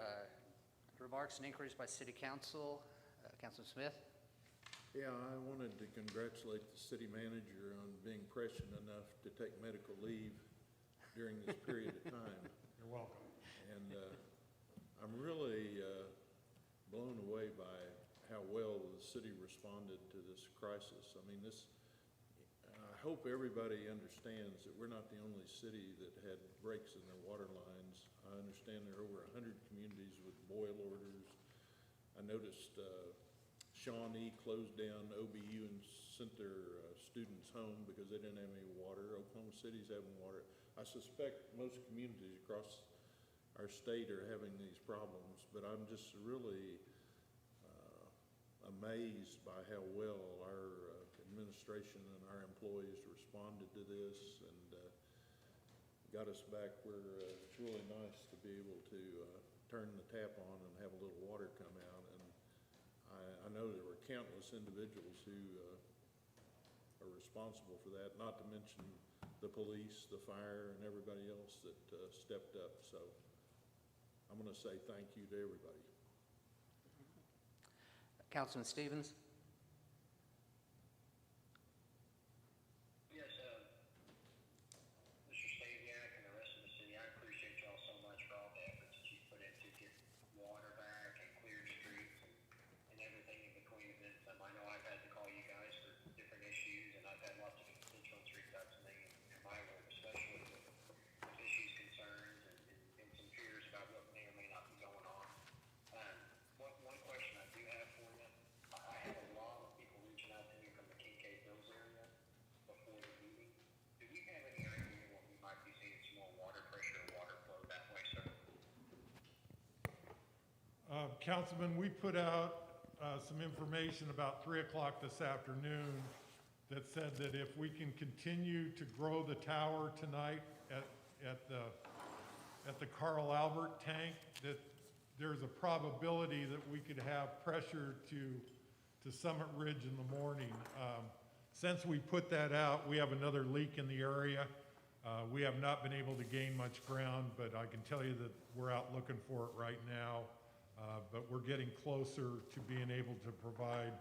remarks and inquiries by City Council. Councilman Smith? Yeah, I wanted to congratulate the city manager on being prescient enough to take medical leave during this period of time. You're welcome. And I'm really blown away by how well the city responded to this crisis. I mean, I hope everybody understands that we're not the only city that had breaks in their water lines. I understand there are over 100 communities with boil orders. I noticed Shawnee closed down OBU and sent their students home because they didn't have any water. Oklahoma City's having water. I suspect most communities across our state are having these problems, but I'm just really amazed by how well our administration and our employees responded to this and got us back where it's really nice to be able to turn the tap on and have a little water come out. And I know there were countless individuals who are responsible for that, not to mention the police, the fire, and everybody else that stepped up. So I'm going to say thank you to everybody. Councilman Stevens? Yes, Mr. Stasiak and the rest of the city, I appreciate y'all so much for all the efforts that you put into get water back and clear streets and everything in between events. I know I've had to call you guys for different issues, and I've had lots of constituents reach out to me in my work, especially with issues, concerns, and some fears about what may or may not be going on. One question I do have for you, I had a lot of people reaching out to me from the Kincaid Hills area before the meeting. Do we have any idea when we might be seeing some more water pressure or water flow that way, sir? Councilman, we put out some information about 3 o'clock this afternoon that said that if we can continue to grow the tower tonight at the Carl Albert tank, that there's a probability that we could have pressure to Summit Ridge in the morning. Since we put that out, we have another leak in the area. We have not been able to gain much ground, but I can tell you that we're out looking for it right now. But we're getting closer to being able to provide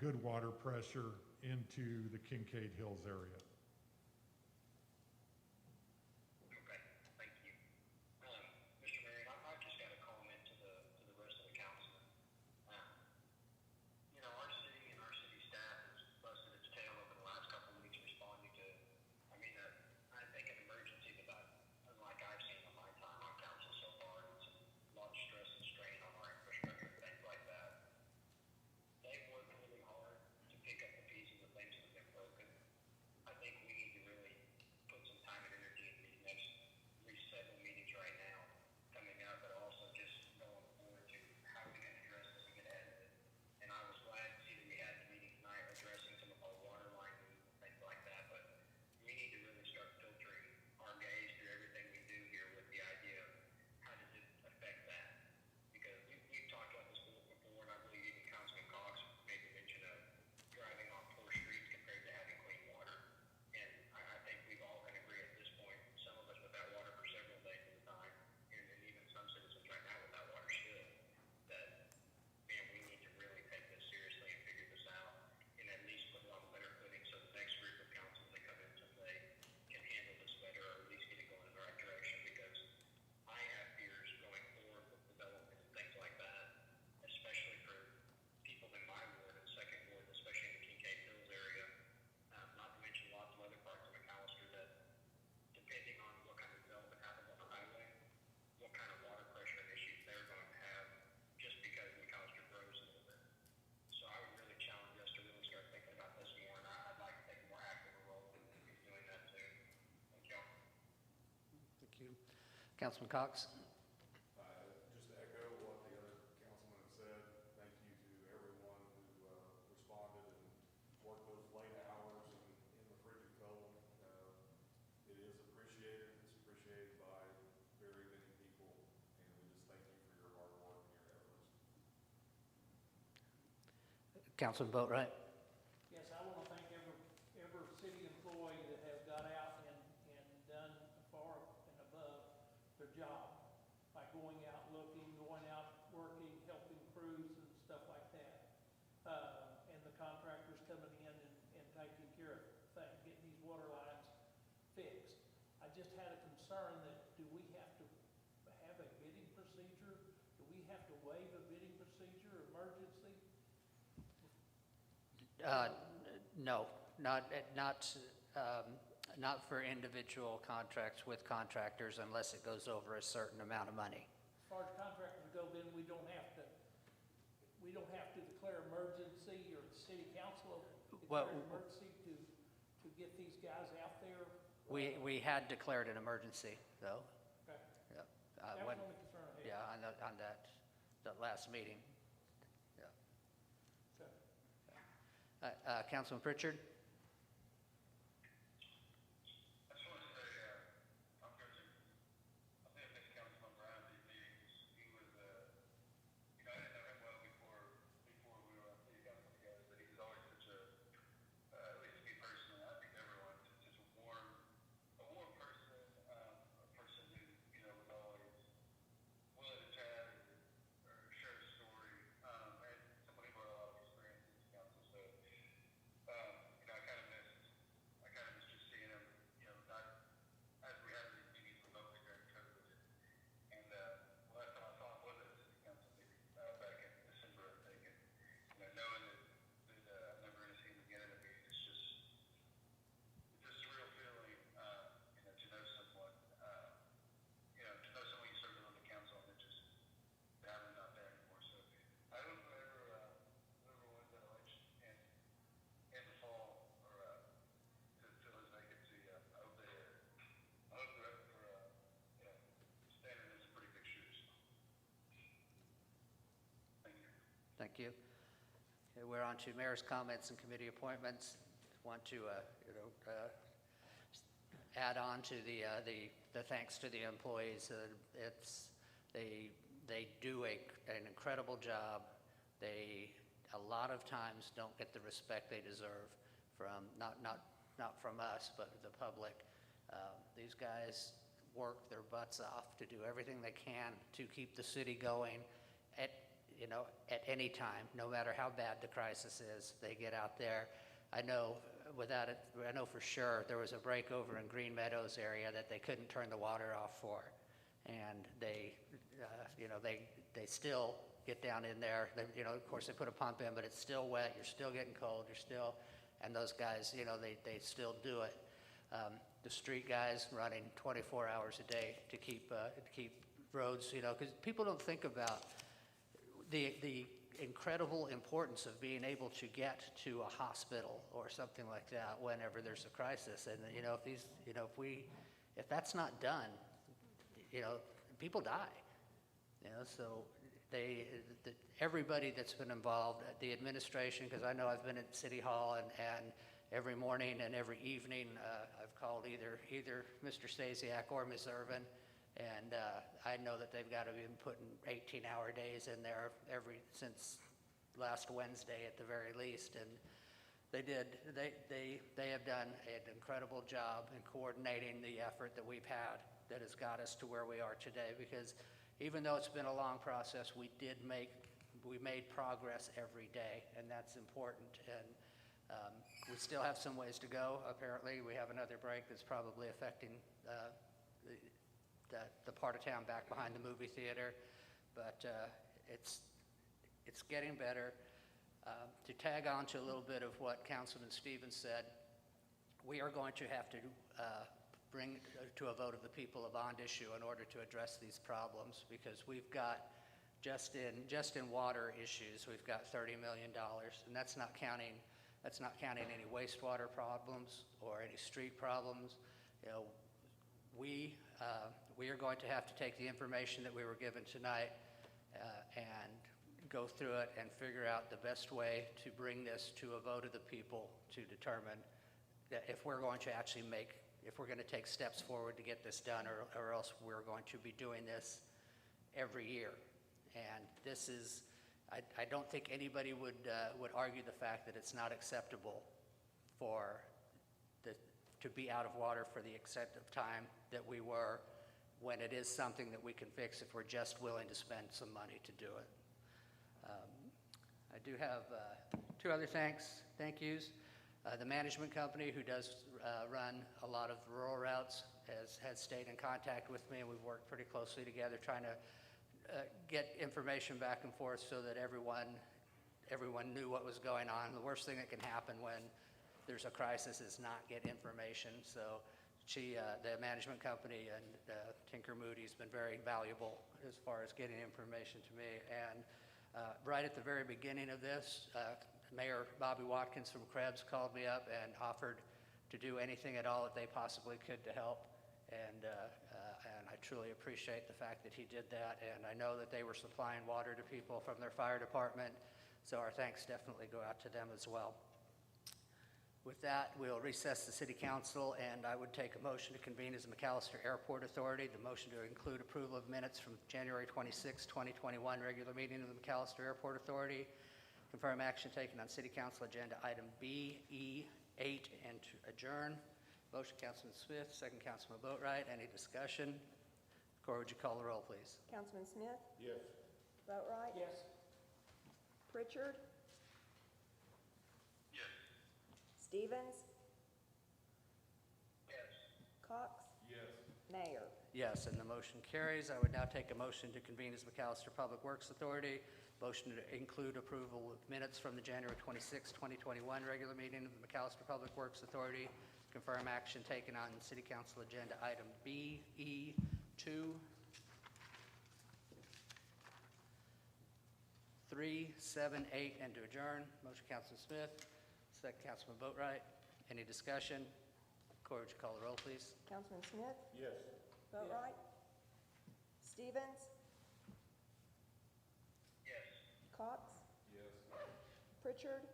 good water pressure into the Kincaid Hills area. Okay, thank you. Mr. Marion, I've just got a comment to the rest of the council. Our city and our city staff has busted its tail over the last couple of weeks responding to, I Councilman Cox? Just to echo what the other councilmen have said, thank you to everyone who responded and worked those late hours and in the frigid cold. It is appreciated. It's appreciated by very many people, and we just thank you for your hard work and your efforts. Councilman Boatright? Yes, I want to thank every city employee that has got out and done far and above their job by going out looking, going out working, helping crews and stuff like that. And the contractors coming in and taking care of things, getting these water lines fixed. I just had a concern that do we have to have a bidding procedure? Do we have to waive a bidding procedure, emergency? No, not for individual contracts with contractors unless it goes over a certain amount of money. As far as contractors go, then we don't have to declare emergency, or the city council declare emergency to get these guys out there? We had declared an emergency, though. Okay. Yeah. That was the only concern I had. Yeah, on that last meeting. Yeah. Okay. Councilman Pritchard? Thank you. Okay, we're on to mayor's comments and committee appointments. Want to, add on to the thanks to the employees. They do an incredible job. They a lot of times don't get the respect they deserve from not from us, but the public. These guys work their butts off to do everything they can to keep the city going at any time, no matter how bad the crisis is. They get out there. I know for sure there was a break over in Green Meadows area that they couldn't turn the water off for, and they still get down in there. Of course, they put a pump in, but it's still wet. You're still getting cold. And those guys, they still do it. The street guys running 24 hours a day to keep roads, because people don't think about the incredible importance of being able to get to a hospital or something like that whenever there's a crisis. And if that's not done, people die. So everybody that's been involved, the administration, because I know I've been at City Hall and every morning and every evening I've called either Mr. Stasiak or Ms. Irvin. And I know that they've got to be putting 18-hour days in there since last Wednesday at the very least. And they have done an incredible job in coordinating the effort that we've had that has got us to where we are today. Because even though it's been a long process, we made progress every day, and that's important. And we still have some ways to go. Apparently, we have another break that's probably affecting the part of town back behind the movie theater, but it's getting better. To tag on to a little bit of what Councilman Stevens said, we are going to have to bring to a vote of the people a bond issue in order to address these problems, because we've got just in water issues, we've got $30 million, and that's not counting any wastewater problems or any street problems. We are going to have to take the information that we were given tonight and go through it and figure out the best way to bring this to a vote of the people to determine that if we're going to actually if we're going to take steps forward to get this done, or else we're going to be doing this every year. And this is, I don't think anybody would argue the fact that it's not acceptable to be out of water for the extent of time that we were, when it is something that we can fix if we're just willing to spend some money to do it. I do have two other thank yous. The management company who does run a lot of rural routes has stayed in contact with me, and we've worked pretty closely together trying to get information back and forth so that everyone knew what was going on. The worst thing that can happen when there's a crisis is not get information. So the management company and Tinker Moody's been very valuable as far as getting information to me. And right at the very beginning of this, Mayor Bobby Watkins from Krebs called me up and offered to do anything at all that they possibly could to help. And I truly appreciate the fact that he did that. And I know that they were supplying water to people from their fire department. So our thanks definitely go out to them as well. With that, we'll recess the City Council, and I would take a motion to convene as the McAlester Airport Authority. The motion to include approval of minutes from January 26, 2021 regular meeting of the McAlester Airport Authority. Confirm action taken on City Council Agenda Item B, E, 8, and to adjourn. Motion, Councilman Smith, second Councilman Boatright. Any discussion? Cora, would you call the roll, please? Councilman Smith? Yes. Boatright? Yes. Pritchard? Stevens? Yes. Cox? Yes. Mayor? Yes, and the motion carries. I would now take a motion to convene as McAlester Public Works Authority. Motion to include approval of minutes from the January 26, 2021 regular meeting of the McAlester Public Works Authority. Confirm action taken on City Council Agenda Item B, E, 2, 3, 7, 8, and to adjourn. Motion, Councilman Smith. Second, Councilman Boatright. Any discussion? Cora, would you call the roll, please? Councilman Smith? Yes. Boatright? Stevens? Yes. Cox? Yes. Pritchard?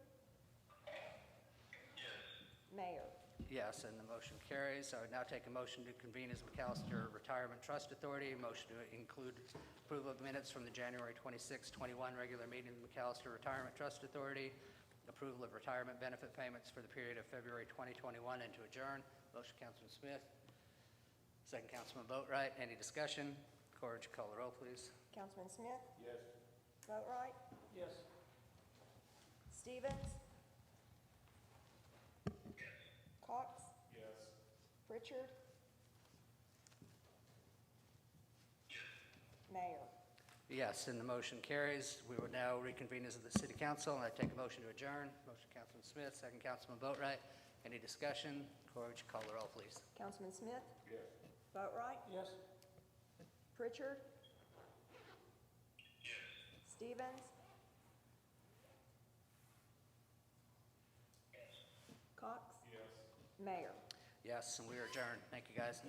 Yes. Mayor? Yes, and the motion carries. I would now take a motion to convene as McAlester Retirement Trust Authority. Motion to include approval of minutes from the January 26, 21 regular meeting of the McAlester Retirement Trust Authority. Approval of retirement benefit payments for the period of February 2021 and to adjourn. Motion, Councilman Smith. Second, Councilman Boatright. Any discussion? Cora, would you call the roll, please? Councilman Smith? Yes. Boatright? Yes. Stevens? Yes. Cox? Yes. Pritchard? Yes. Mayor? Yes, and the motion carries. We will now reconvene as the City Council, and I take a motion to adjourn. Motion, Councilman Smith. Second, Councilman Boatright. Any discussion? Cora, would you call the roll, please? Councilman Smith? Yes. Boatright? Yes. Pritchard? Yes. Stevens? Yes. Cox? Yes. Mayor? Yes, and we are adjourned. Thank you, guys.